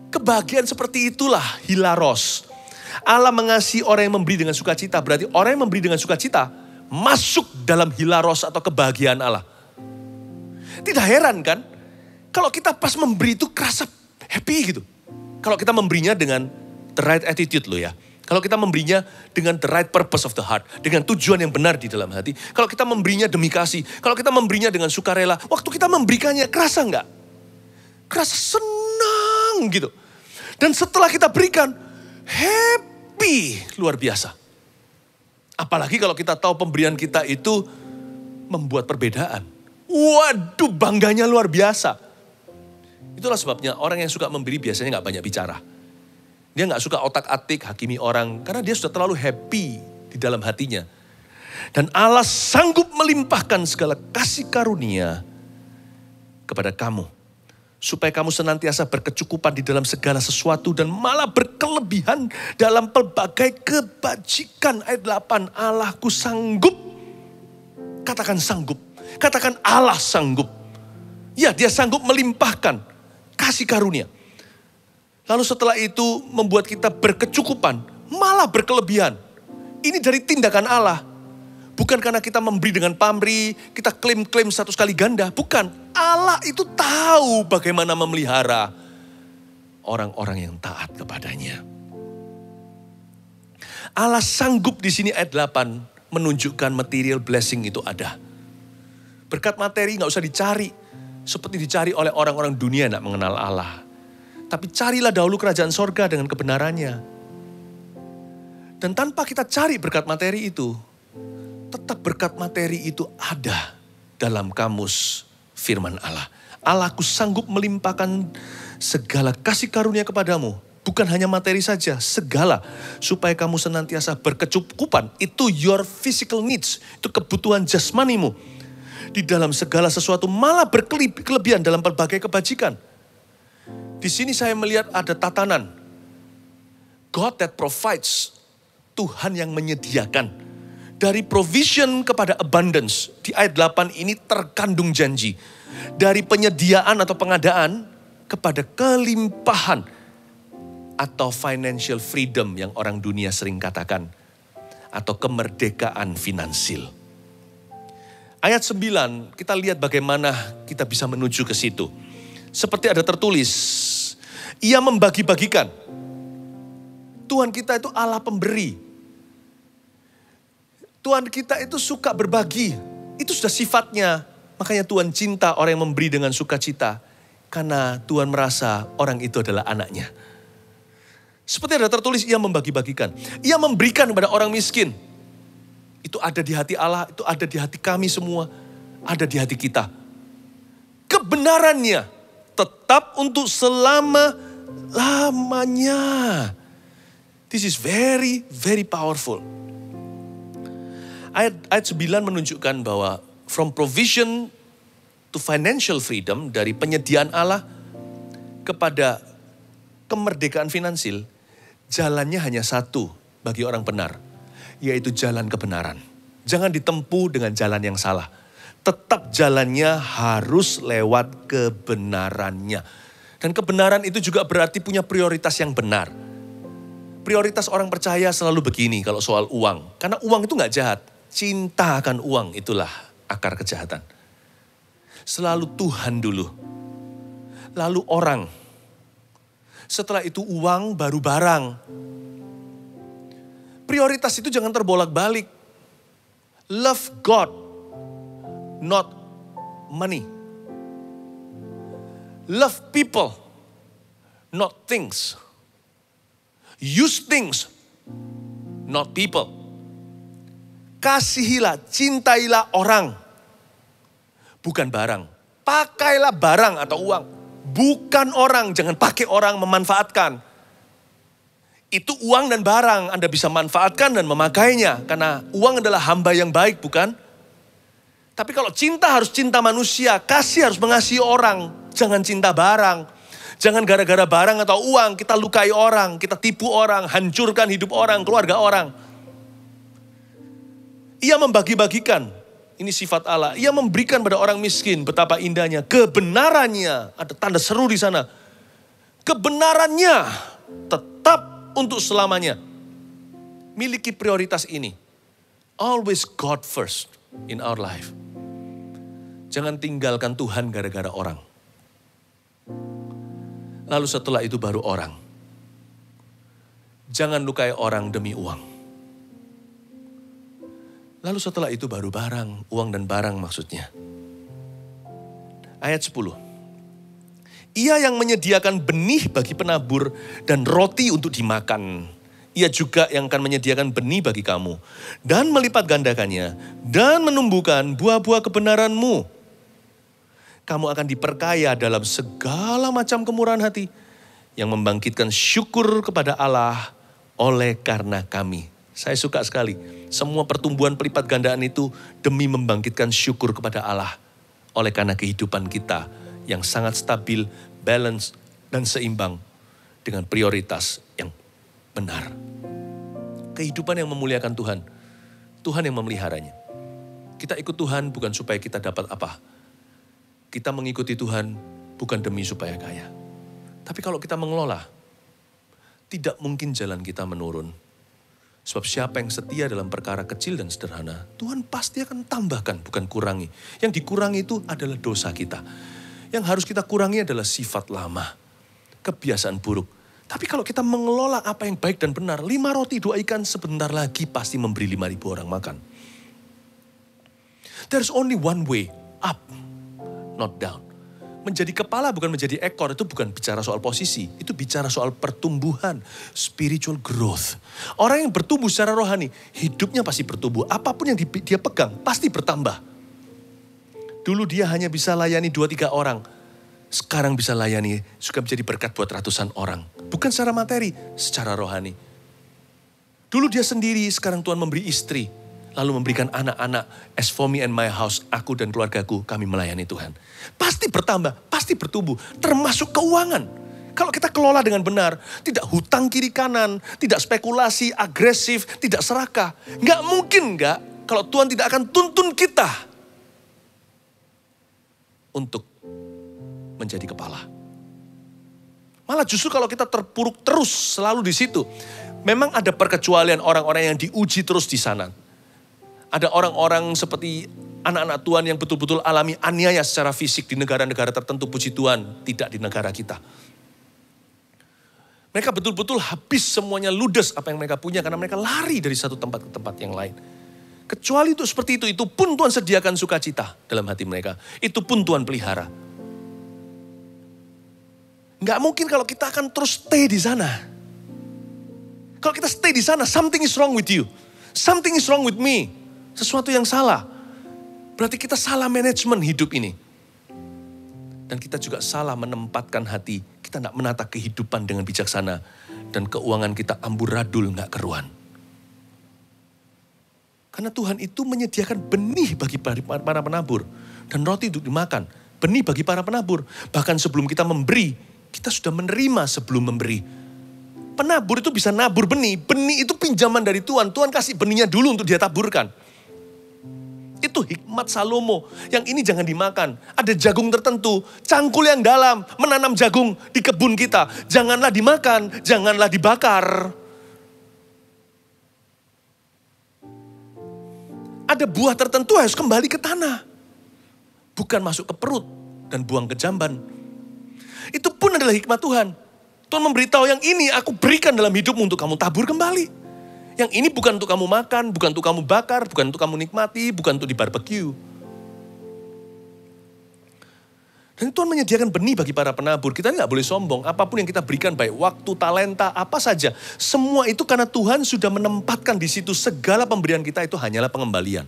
Kebahagiaan seperti itulah hilaros. Allah mengasihi orang yang memberi dengan sukacita. Berarti orang yang memberi dengan sukacita masuk dalam hilaros atau kebahagiaan Allah. Tidak heran kan? Kalau kita pas memberi itu kerasa happy gitu. Kalau kita memberinya dengan the right attitude loh ya. Kalau kita memberinya dengan the right purpose of the heart. Dengan tujuan yang benar di dalam hati. Kalau kita memberinya demi kasih. Kalau kita memberinya dengan sukarela. Waktu kita memberikannya kerasa enggak? Kerasa senang gitu. Dan setelah kita berikan, happy luar biasa. Apalagi kalau kita tahu pemberian kita itu membuat perbedaan. Waduh, bangganya luar biasa. Itulah sebabnya orang yang suka memberi biasanya gak banyak bicara. Dia gak suka otak-atik, hakimi orang. Karena dia sudah terlalu happy di dalam hatinya. Dan Allah sanggup melimpahkan segala kasih karunia kepada kamu. Supaya kamu senantiasa berkecukupan di dalam segala sesuatu. Dan malah berkelebihan dalam pelbagai kebajikan. Ayat 8, Allahku sanggup. Katakan sanggup. Katakan Allah sanggup. Ya, dia sanggup melimpahkan kasih karunia. Lalu setelah itu membuat kita berkecukupan, malah berkelebihan. Ini dari tindakan Allah. Bukan karena kita memberi dengan pamrih, kita klaim-klaim 100 kali ganda. Bukan, Allah itu tahu bagaimana memelihara orang-orang yang taat kepadanya. Allah sanggup di sini ayat 8 menunjukkan material blessing itu ada. Berkat materi gak usah dicari. Seperti dicari oleh orang-orang dunia yang gak mengenal Allah. Tapi carilah dahulu kerajaan sorga dengan kebenarannya. Dan tanpa kita cari berkat materi itu, tetap berkat materi itu ada dalam kamus firman Allah. Allahku sanggup melimpahkan segala kasih karunia kepadamu. Bukan hanya materi saja, segala. Supaya kamu senantiasa berkecukupan. Itu your physical needs. Itu kebutuhan jasmanimu. Di dalam segala sesuatu malah berkelebihan dalam berbagai kebajikan. Di sini saya melihat ada tatanan. God that provides. Tuhan yang menyediakan. Dari provision kepada abundance. Di ayat 8 ini terkandung janji. Dari penyediaan atau pengadaan kepada kelimpahan. Atau financial freedom yang orang dunia sering katakan. Atau kemerdekaan finansil. Ayat 9 kita lihat bagaimana kita bisa menuju ke situ. Seperti ada tertulis, ia membagi-bagikan. Tuhan kita itu Allah pemberi. Tuhan kita itu suka berbagi. Itu sudah sifatnya. Makanya Tuhan cinta orang yang memberi dengan sukacita. Karena Tuhan merasa orang itu adalah anaknya. Seperti ada tertulis, ia membagi-bagikan. Ia memberikan kepada orang miskin. Itu ada di hati Allah, itu ada di hati kami semua. Ada di hati kita. Kebenarannya tetap untuk selama-lamanya. This is very, very powerful. Ayat 9 menunjukkan bahwa from provision to financial freedom, dari penyediaan Allah kepada kemerdekaan finansil, jalannya hanya satu bagi orang benar, yaitu jalan kebenaran. Jangan ditempuh dengan jalan yang salah. Tetap jalannya harus lewat kebenarannya. Dan kebenaran itu juga berarti punya prioritas yang benar. Prioritas orang percaya selalu begini kalau soal uang. Karena uang itu gak jahat. Cinta akan uang itulah akar kejahatan. Selalu Tuhan dulu. Lalu orang. Setelah itu uang, baru barang. Prioritas itu jangan terbolak-balik. Love God, not money. Love people, not things. Use things, not people. Kasihilah, cintailah orang, bukan barang. Pakailah barang atau uang, bukan orang. Jangan pakai orang memanfaatkan. Itu uang dan barang Anda bisa manfaatkan dan memakainya. Karena uang adalah hamba yang baik, bukan? Tapi kalau cinta harus cinta manusia, kasih harus mengasihi orang. Jangan cinta barang. Jangan gara-gara barang atau uang kita lukai orang, kita tipu orang, hancurkan hidup orang, keluarga orang. Ia membagi-bagikan, ini sifat Allah. Ia memberikan pada orang miskin, betapa indahnya. Kebenarannya, ada tanda seru di sana. Kebenarannya tetap untuk selamanya. Miliki prioritas ini. Always God first in our life. Jangan tinggalkan Tuhan gara-gara orang. Lalu setelah itu baru orang. Jangan lukai orang demi uang. Lalu setelah itu baru barang, uang dan barang maksudnya. Ayat 10. Ia yang menyediakan benih bagi penabur dan roti untuk dimakan. Ia juga yang akan menyediakan benih bagi kamu. Dan melipat gandakannya. Dan menumbuhkan buah-buah kebenaranmu. Kamu akan diperkaya dalam segala macam kemurahan hati yang membangkitkan syukur kepada Allah oleh karena kami. Saya suka sekali. Semua pertumbuhan pelipat gandaan itu demi membangkitkan syukur kepada Allah oleh karena kehidupan kita yang sangat stabil, balance, dan seimbang dengan prioritas yang benar. Kehidupan yang memuliakan Tuhan. Tuhan yang memeliharanya. Kita ikut Tuhan bukan supaya kita dapat apa. Kita mengikuti Tuhan bukan demi supaya kaya. Tapi kalau kita mengelola, tidak mungkin jalan kita menurun. Sebab siapa yang setia dalam perkara kecil dan sederhana, Tuhan pasti akan tambahkan, bukan kurangi. Yang dikurangi itu adalah dosa kita. Yang harus kita kurangi adalah sifat lama, kebiasaan buruk. Tapi kalau kita mengelola apa yang baik dan benar, 5 roti 2 ikan sebentar lagi pasti memberi 5.000 orang makan. There's only one way, up. Not down. Menjadi kepala bukan menjadi ekor, itu bukan bicara soal posisi. Itu bicara soal pertumbuhan, spiritual growth. Orang yang bertumbuh secara rohani, hidupnya pasti bertumbuh. Apapun yang dia pegang, pasti bertambah. Dulu dia hanya bisa layani 2-3 orang. Sekarang bisa layani, suka menjadi berkat buat ratusan orang. Bukan secara materi, secara rohani. Dulu dia sendiri, sekarang Tuhan memberi istri. Lalu memberikan anak-anak, as for me and my house, aku dan keluargaku, kami melayani Tuhan. Pasti bertambah, pasti bertumbuh, termasuk keuangan. Kalau kita kelola dengan benar, tidak hutang kiri kanan, tidak spekulasi, agresif, tidak serakah. Nggak mungkin nggak, kalau Tuhan tidak akan tuntun kita untuk menjadi kepala. Malah justru kalau kita terpuruk terus selalu di situ, memang ada perkecualian orang-orang yang diuji terus di sana. Ada orang-orang seperti anak-anak Tuhan yang betul-betul alami aniaya secara fisik di negara-negara tertentu, puji Tuhan, tidak di negara kita. Mereka betul-betul habis semuanya, ludes apa yang mereka punya karena mereka lari dari satu tempat ke tempat yang lain. Kecuali itu seperti itu pun Tuhan sediakan sukacita dalam hati mereka. Itu pun Tuhan pelihara. Nggak mungkin kalau kita akan terus stay di sana. Kalau kita stay di sana, something is wrong with you. Something is wrong with me. Sesuatu yang salah. Berarti kita salah manajemen hidup ini. Dan kita juga salah menempatkan hati. Kita tidak menata kehidupan dengan bijaksana. Dan keuangan kita amburadul, nggak keruan. Karena Tuhan itu menyediakan benih bagi para penabur. Dan roti untuk dimakan. Benih bagi para penabur. Bahkan sebelum kita memberi, kita sudah menerima sebelum memberi. Penabur itu bisa nabur benih. Benih itu pinjaman dari Tuhan. Tuhan kasih benihnya dulu untuk dia taburkan. Itu hikmat Salomo. Yang ini jangan dimakan. Ada jagung tertentu. Cangkul yang dalam. Menanam jagung di kebun kita. Janganlah dimakan. Janganlah dibakar. Ada buah tertentu harus kembali ke tanah. bukan masuk ke perut dan buang ke jamban. Itu pun adalah hikmat Tuhan. Tuhan memberitahu yang ini aku berikan dalam hidupmu untuk kamu tabur kembali. Yang ini bukan untuk kamu makan, bukan untuk kamu bakar, bukan untuk kamu nikmati, bukan untuk dibarbeque. Dan Tuhan menyediakan benih bagi para penabur. Kita nggak boleh sombong. Apapun yang kita berikan, baik waktu, talenta, apa saja. Semua itu karena Tuhan sudah menempatkan di situ segala pemberian kita itu hanyalah pengembalian.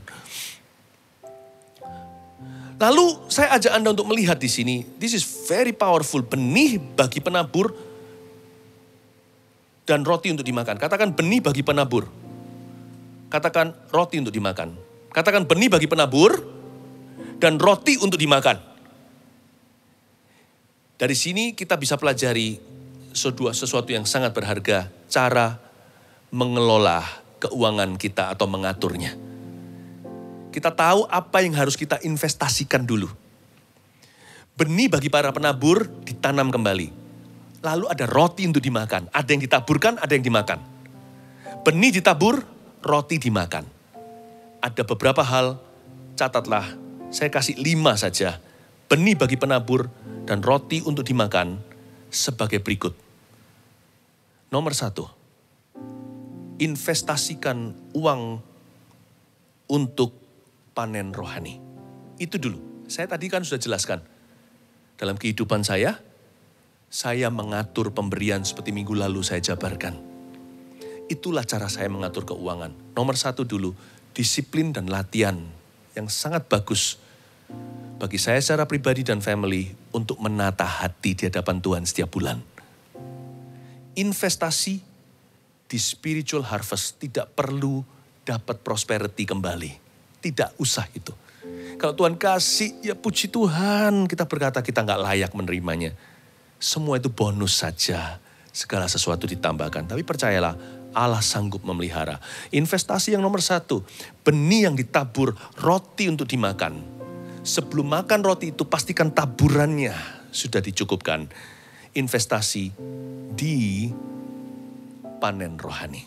Lalu saya ajak Anda untuk melihat di sini. This is very powerful. Benih bagi penabur dan roti untuk dimakan. Katakan benih bagi penabur. Katakan roti untuk dimakan. Katakan benih bagi penabur dan roti untuk dimakan. Dari sini kita bisa pelajari sesuatu yang sangat berharga. Cara mengelola keuangan kita atau mengaturnya. Kita tahu apa yang harus kita investasikan dulu. Benih bagi para penabur ditanam kembali. Lalu ada roti untuk dimakan. Ada yang ditaburkan, ada yang dimakan. Benih ditabur, roti dimakan. Ada beberapa hal, catatlah. Saya kasih 5 saja. Benih bagi penabur dan roti untuk dimakan sebagai berikut. Nomor 1, investasikan uang untuk panen rohani. Itu dulu. Saya tadi kan sudah jelaskan. Dalam kehidupan saya mengatur pemberian seperti minggu lalu saya jabarkan. Itulah cara saya mengatur keuangan. Nomor 1 dulu, disiplin dan latihan yang sangat bagus bagi saya secara pribadi dan family untuk menata hati di hadapan Tuhan setiap bulan. Investasi di spiritual harvest tidak perlu dapat prosperity kembali. Tidak usah itu. Kalau Tuhan kasih, ya puji Tuhan, kita berkata kita nggak layak menerimanya. Semua itu bonus saja. Segala sesuatu ditambahkan. Tapi percayalah, Allah sanggup memelihara. Investasi yang nomor 1, benih yang ditabur, roti untuk dimakan. Sebelum makan roti itu pastikan taburannya sudah dicukupkan. Investasi di panen rohani.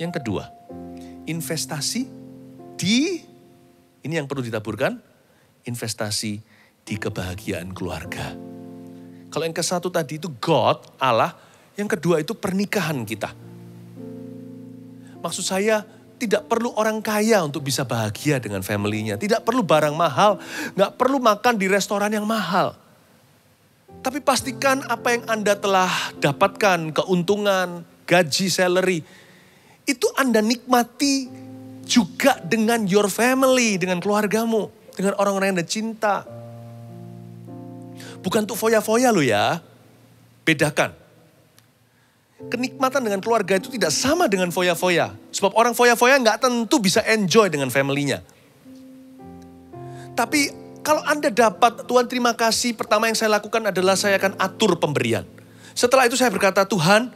Yang kedua, investasi di, ini yang perlu ditaburkan, investasi di kebahagiaan keluarga. Kalau yang ke-1 tadi itu God, Allah, yang kedua itu pernikahan kita. Maksud saya, tidak perlu orang kaya untuk bisa bahagia dengan family-nya. Tidak perlu barang mahal, nggak perlu makan di restoran yang mahal. Tapi pastikan apa yang Anda telah dapatkan, keuntungan, gaji, salary, itu Anda nikmati juga dengan your family, dengan keluargamu, dengan orang-orang yang Anda cinta. Bukan untuk foya-foya loh ya, bedakan. Kenikmatan dengan keluarga itu tidak sama dengan foya-foya. Sebab orang foya-foya nggak tentu bisa enjoy dengan family-nya. Tapi kalau Anda dapat, Tuhan terima kasih, pertama yang saya lakukan adalah saya akan atur pemberian. Setelah itu saya berkata, Tuhan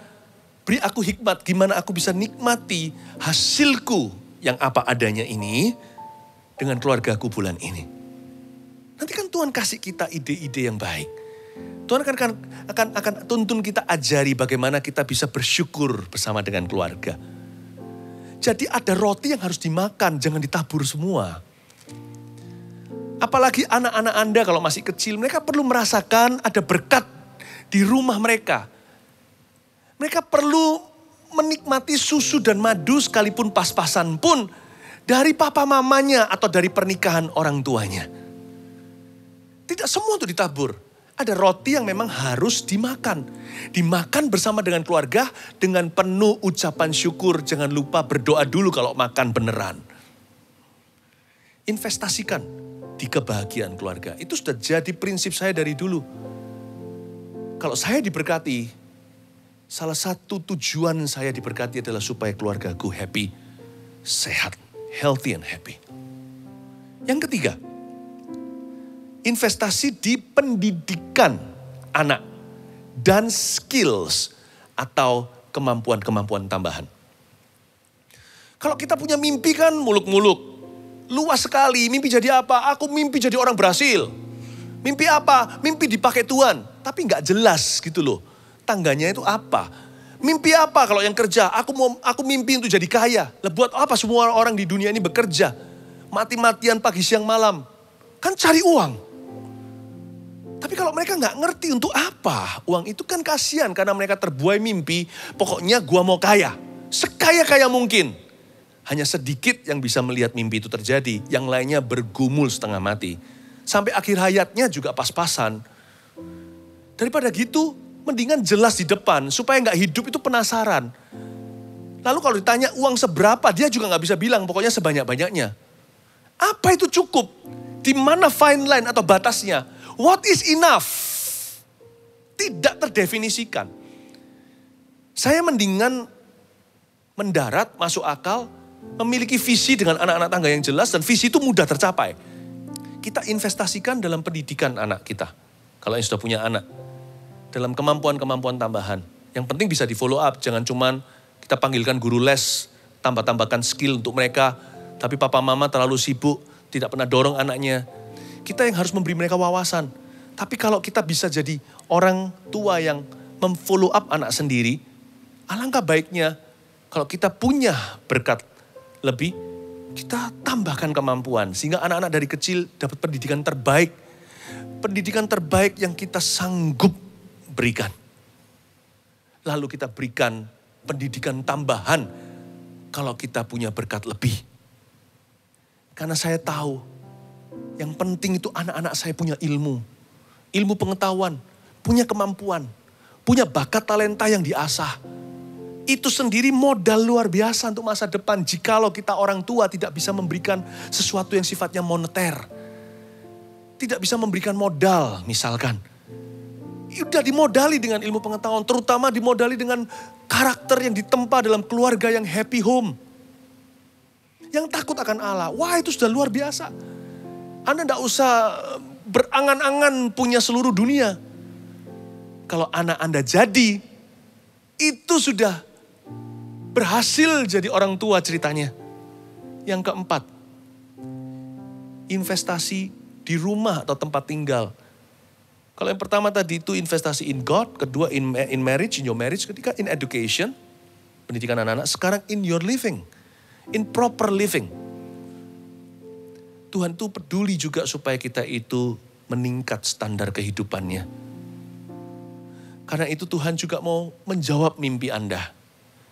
beri aku hikmat gimana aku bisa nikmati hasilku yang apa adanya ini dengan keluargaku bulan ini. Nanti kan Tuhan kasih kita ide-ide yang baik. Tuhan akan tuntun kita, ajari bagaimana kita bisa bersyukur bersama dengan keluarga. Jadi ada roti yang harus dimakan, jangan ditabur semua. Apalagi anak-anak Anda kalau masih kecil, mereka perlu merasakan ada berkat di rumah mereka. Mereka perlu menikmati susu dan madu sekalipun pas-pasan pun dari papa mamanya atau dari pernikahan orang tuanya. Tidak semua untuk ditabur. Ada roti yang memang harus dimakan. Dimakan bersama dengan keluarga dengan penuh ucapan syukur. Jangan lupa berdoa dulu kalau makan beneran. Investasikan di kebahagiaan keluarga. Itu sudah jadi prinsip saya dari dulu. Kalau saya diberkati, salah satu tujuan saya diberkati adalah supaya keluargaku happy, sehat, healthy and happy. Yang ketiga, investasi di pendidikan anak dan skills atau kemampuan-kemampuan tambahan. Kalau kita punya mimpi kan muluk-muluk, luas sekali. Mimpi jadi apa? Aku mimpi jadi orang berhasil. Mimpi apa? Mimpi dipakai Tuhan. Tapi nggak jelas gitu loh. Tangganya itu apa? Mimpi apa kalau yang kerja? Aku mimpi untuk jadi kaya. Lah buat apa semua orang di dunia ini bekerja? Mati-matian pagi siang malam. Kan cari uang. Tapi kalau mereka nggak ngerti untuk apa uang itu, kan kasihan karena mereka terbuai mimpi. Pokoknya gua mau kaya, sekaya-kaya mungkin. Hanya sedikit yang bisa melihat mimpi itu terjadi, yang lainnya bergumul setengah mati. Sampai akhir hayatnya juga pas-pasan. Daripada gitu, mendingan jelas di depan supaya nggak hidup itu penasaran. Lalu kalau ditanya uang seberapa, dia juga nggak bisa bilang, pokoknya sebanyak-banyaknya. Apa itu cukup? Di mana fine line atau batasnya? What is enough? Tidak terdefinisikan. Saya mendingan mendarat, masuk akal, memiliki visi dengan anak-anak tangga yang jelas, dan visi itu mudah tercapai. Kita investasikan dalam pendidikan anak kita. Kalau yang sudah punya anak. Dalam kemampuan-kemampuan tambahan. Yang penting bisa di follow up. Jangan cuman kita panggilkan guru les, tambah-tambahkan skill untuk mereka. Tapi papa mama terlalu sibuk, tidak pernah dorong anaknya. Kita yang harus memberi mereka wawasan. Tapi kalau kita bisa jadi orang tua yang memfollow up anak sendiri, alangkah baiknya kalau kita punya berkat lebih, kita tambahkan kemampuan. Sehingga anak-anak dari kecil dapat pendidikan terbaik. Pendidikan terbaik yang kita sanggup berikan. Lalu kita berikan pendidikan tambahan kalau kita punya berkat lebih. Karena saya tahu yang penting itu anak-anak saya punya ilmu. Ilmu pengetahuan, punya kemampuan, punya bakat talenta yang diasah. Itu sendiri modal luar biasa untuk masa depan. Jikalau kita orang tua tidak bisa memberikan sesuatu yang sifatnya moneter. Tidak bisa memberikan modal misalkan. Udah dimodali dengan ilmu pengetahuan. Terutama dimodali dengan karakter yang ditempa dalam keluarga yang happy home. Yang takut akan Allah. Wah, itu sudah luar biasa. Anda tidak usah berangan-angan punya seluruh dunia. Kalau anak Anda jadi, itu sudah berhasil jadi orang tua ceritanya. Yang keempat, investasi di rumah atau tempat tinggal. Kalau yang pertama tadi itu investasi in God, kedua in marriage, in your marriage, ketiga in education, pendidikan anak-anak, sekarang in your living, in proper living. Tuhan tuh peduli juga supaya kita itu meningkat standar kehidupannya. Karena itu Tuhan juga mau menjawab mimpi Anda.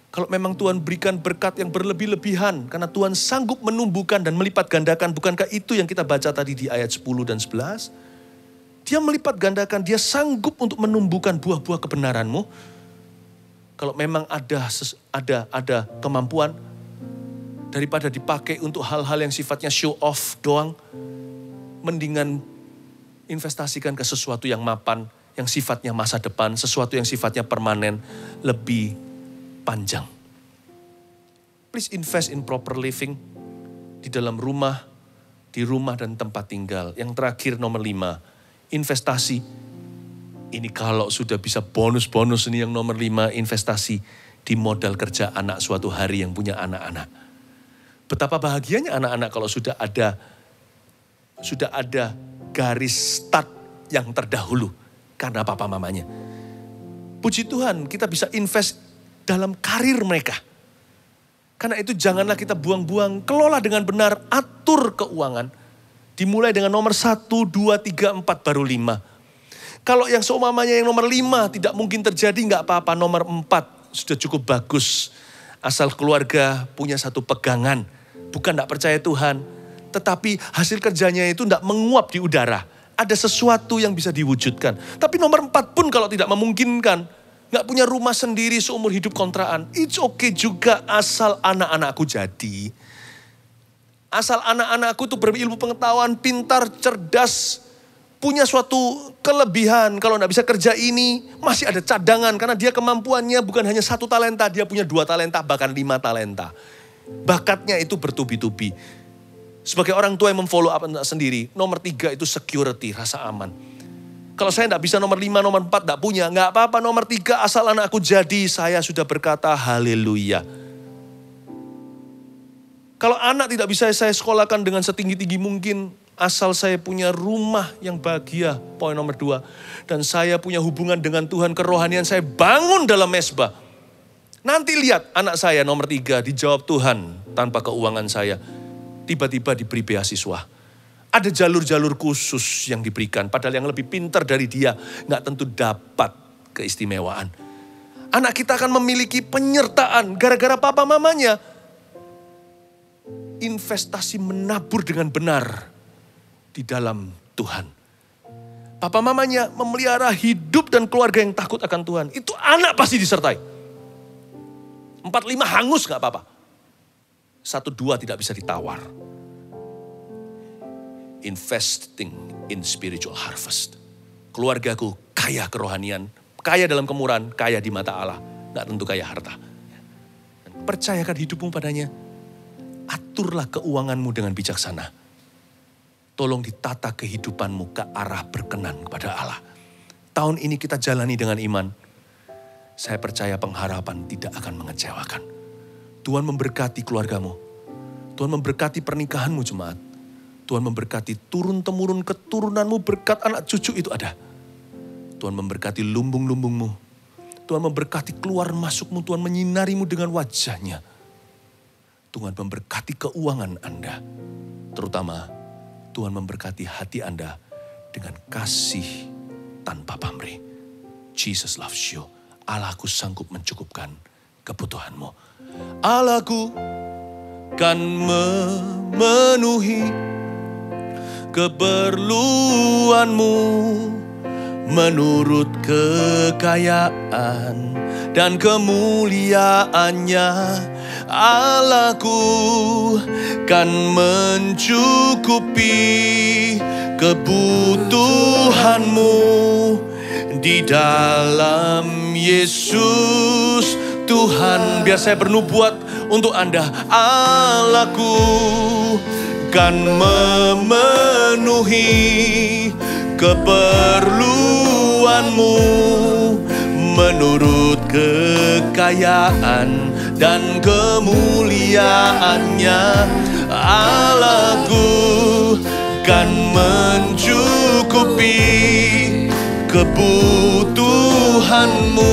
Kalau memang Tuhan berikan berkat yang berlebih-lebihan, karena Tuhan sanggup menumbuhkan dan melipat gandakan, bukankah itu yang kita baca tadi di ayat 10 dan 11? Dia melipat gandakan, dia sanggup untuk menumbuhkan buah-buah kebenaranmu. Kalau memang ada kemampuan, daripada dipakai untuk hal-hal yang sifatnya show off doang, mendingan investasikan ke sesuatu yang mapan, yang sifatnya masa depan, sesuatu yang sifatnya permanen, lebih panjang. Please invest in proper living, di dalam rumah, di rumah dan tempat tinggal. Yang terakhir nomor 5, investasi. Ini kalau sudah bisa bonus-bonus ini yang nomor 5, investasi di modal kerja anak suatu hari yang punya anak-anak. Betapa bahagianya anak-anak kalau sudah ada garis start yang terdahulu karena papa mamanya. Puji Tuhan kita bisa invest dalam karir mereka. Karena itu janganlah kita buang-buang, kelola dengan benar, atur keuangan. Dimulai dengan nomor 1, 2, 3, 4, baru 5. Kalau yang seumpamanya yang nomor 5 tidak mungkin terjadi, nggak apa-apa. Nomor 4 sudah cukup bagus. Asal keluarga punya satu pegangan. Bukan nggak percaya Tuhan, tetapi hasil kerjanya itu nggak menguap di udara. Ada sesuatu yang bisa diwujudkan. Tapi nomor 4 pun kalau tidak memungkinkan, nggak punya rumah sendiri seumur hidup kontraan, it's okay juga asal anak-anakku jadi. Asal anak-anakku tuh berilmu pengetahuan, pintar, cerdas, punya suatu kelebihan. Kalau nggak bisa kerja ini, masih ada cadangan. Karena dia kemampuannya bukan hanya 1 talenta, dia punya 2 talenta, bahkan 5 talenta. Bakatnya itu bertubi-tubi. Sebagai orang tua yang memfollow up anak sendiri, nomor 3 itu security, rasa aman. Kalau saya tidak bisa nomor 5, nomor 4 tidak punya, nggak apa-apa nomor 3 asal anakku jadi, saya sudah berkata haleluya. Kalau anak tidak bisa saya sekolahkan dengan setinggi-tinggi mungkin, asal saya punya rumah yang bahagia, poin nomor 2. Dan saya punya hubungan dengan Tuhan, kerohanian saya bangun dalam mesbah. Nanti lihat anak saya nomor 3 dijawab Tuhan tanpa keuangan saya. Tiba-tiba diberi beasiswa. Ada jalur-jalur khusus yang diberikan. Padahal yang lebih pintar dari dia nggak tentu dapat keistimewaan. Anak kita akan memiliki penyertaan gara-gara papa mamanya. Investasi menabur dengan benar di dalam Tuhan. Papa mamanya memelihara hidup dan keluarga yang takut akan Tuhan. Itu anak pasti disertai. 4-5 hangus gak apa-apa. 1-2 tidak bisa ditawar. Investing in spiritual harvest. Keluargaku kaya kerohanian, kaya dalam kemurahan, kaya di mata Allah. Gak tentu kaya harta. Percayakan hidupmu padanya. Aturlah keuanganmu dengan bijaksana. Tolong ditata kehidupanmu ke arah berkenan kepada Allah. Tahun ini kita jalani dengan iman. Saya percaya pengharapan tidak akan mengecewakan. Tuhan memberkati keluargamu. Tuhan memberkati pernikahanmu jemaat. Tuhan memberkati turun-temurun keturunanmu, berkat anak cucu itu ada. Tuhan memberkati lumbung-lumbungmu. Tuhan memberkati keluar masukmu. Tuhan menyinarimu dengan wajahnya. Tuhan memberkati keuangan Anda. Terutama Tuhan memberkati hati Anda dengan kasih tanpa pamrih. Jesus loves you. Allahku sanggup mencukupkan kebutuhanmu. Allahku kan memenuhi keperluanmu menurut kekayaan dan kemuliaannya. Allahku kan mencukupi kebutuhanmu di dalam Yesus Tuhan. Biar saya bernubuat untuk Anda. Allahku kan memenuhi keperluanmu menurut kekayaan dan kemuliaannya. Allahku kan mencukupi kebutuhanmu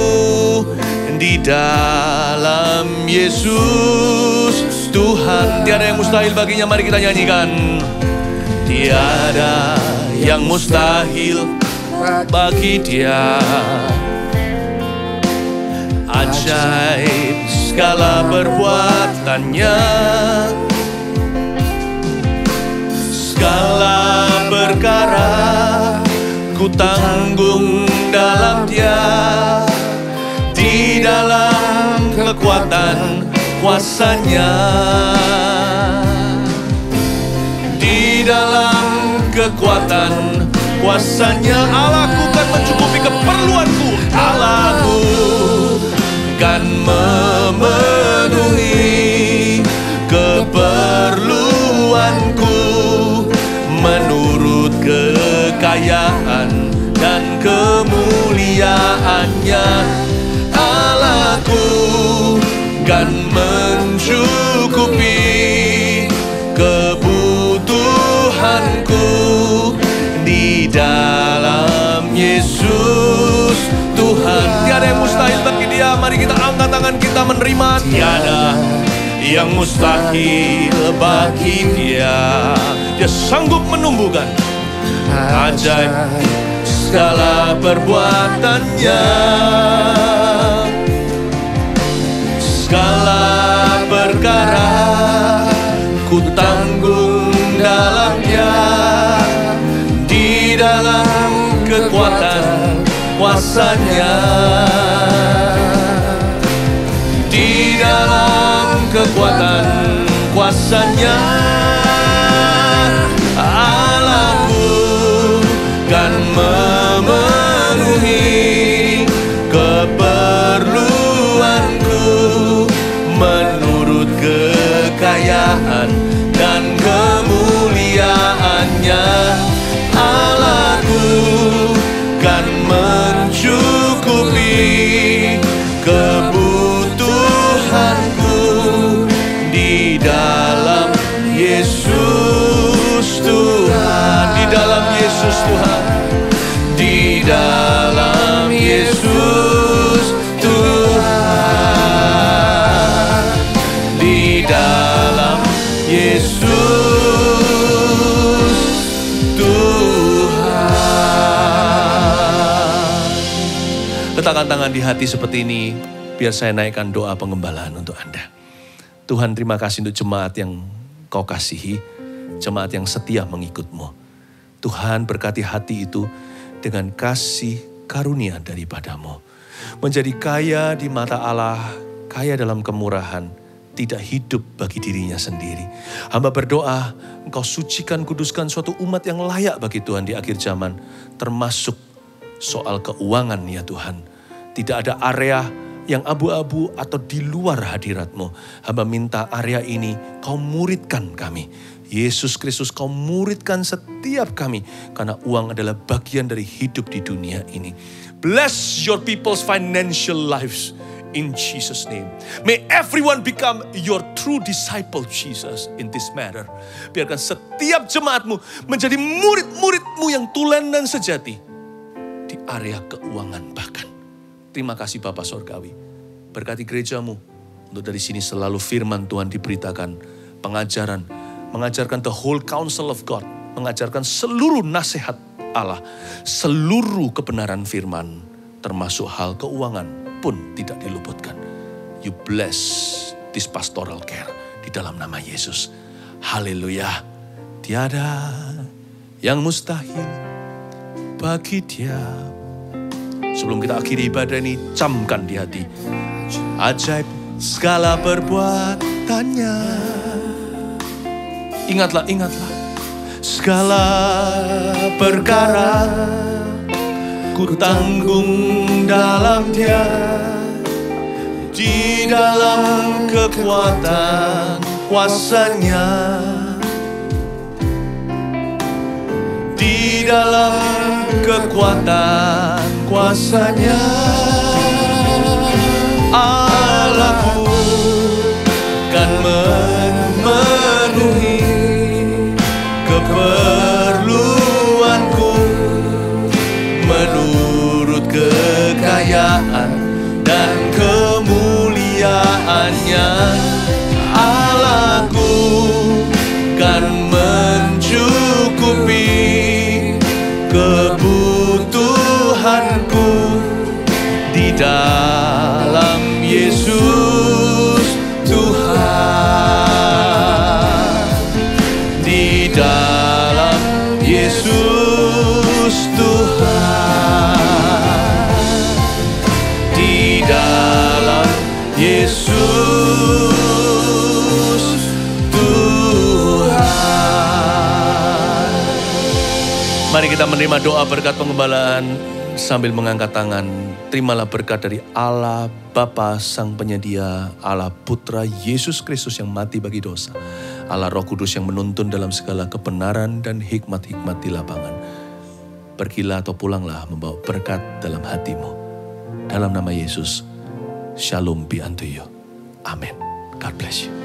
di dalam Yesus Tuhan. Tiada yang mustahil baginya, mari kita nyanyikan. Tiada yang mustahil bagi Dia. Ajaib segala perbuatannya, segala perkara ku tanggung dalam Dia, di dalam kekuatan kuasa-Nya, di dalam kekuatan kuasa-Nya. Allahku kan mencukupi keperluanku. Allahku kan memenuhi keperluanku menurut kekayaan dan kemuliaannya. Allahku kan mencukupi kebutuhanku di dalam Yesus Tuhan. Tiada yang mustahil bagi Dia. Mari kita angkat tangan kita menerima. Tiada yang mustahil bagi Dia. Dia sanggup menumbuhkan ajaib segala perbuatannya, segala perkara ku tanggung dalam Dia, di dalam kekuatan kuasa-Nya, di dalam kekuatan kuasa-Nya. Allahku kan memenuhi keperluanku menurut kekayaan dan kemuliaannya. Allahku kan mencukupi kebutuhanku di dalam Yesus Tuhan. Di dalam Yesus Tuhan. Di dalam Yesus Tuhan. Di dalam Yesus tangan di hati seperti ini, biar saya naikkan doa pengembalaan untuk Anda. Tuhan, terima kasih untuk jemaat yang Kau kasihi, jemaat yang setia mengikut-Mu. Tuhan, berkati hati itu dengan kasih karunia daripada-Mu. Menjadi kaya di mata Allah, kaya dalam kemurahan, tidak hidup bagi dirinya sendiri. Hamba berdoa, Engkau sucikan, kuduskan suatu umat yang layak bagi Tuhan di akhir zaman. Termasuk soal keuangan ya Tuhan. Tidak ada area yang abu-abu atau di luar hadirat-Mu. Hamba minta area ini Kau muridkan kami. Yesus Kristus, Kau muridkan setiap kami. Karena uang adalah bagian dari hidup di dunia ini. Bless your people's financial lives. In Jesus' name. May everyone become your true disciple, Jesus, in this matter. Biarkan setiap jemaat-Mu menjadi murid-murid-Mu yang tulen dan sejati. Di area keuangan bahkan. Terima kasih Bapa Sorgawi. Berkati gereja-Mu. Untuk dari sini selalu firman Tuhan diberitakan. Pengajaran. Mengajarkan the whole counsel of God. Mengajarkan seluruh nasihat Allah. Seluruh kebenaran firman. Termasuk hal keuangan pun tidak diluputkan. You bless this pastoral care di dalam nama Yesus. Haleluya. Tiada yang mustahil bagi Dia. Sebelum kita akhiri ibadah ini, camkan di hati. Ajaib segala perbuatannya. Ingatlah. Segala perkara ku tanggung dalam Dia, di dalam kekuatan kuasa-Nya, di dalam kekuatan kuasa-Nya, Allahku kan memenuhi keperluanku menurut kekayaan dan kemuliaan-Nya. Allahku kan mencukupi kebutuhanku di dalam Yesus Tuhan. Di dalam Yesus Tuhan. Di dalam Yesus Tuhan. Mari kita menerima doa berkat pengembalaan sambil mengangkat tangan. Terimalah berkat dari Allah Bapa Sang Penyedia, Allah Putra Yesus Kristus yang mati bagi dosa, Allah Roh Kudus yang menuntun dalam segala kebenaran dan hikmat-hikmat di lapangan. Pergilah atau pulanglah membawa berkat dalam hatimu. Dalam nama Yesus, Shalom be unto you. Amen. God bless you.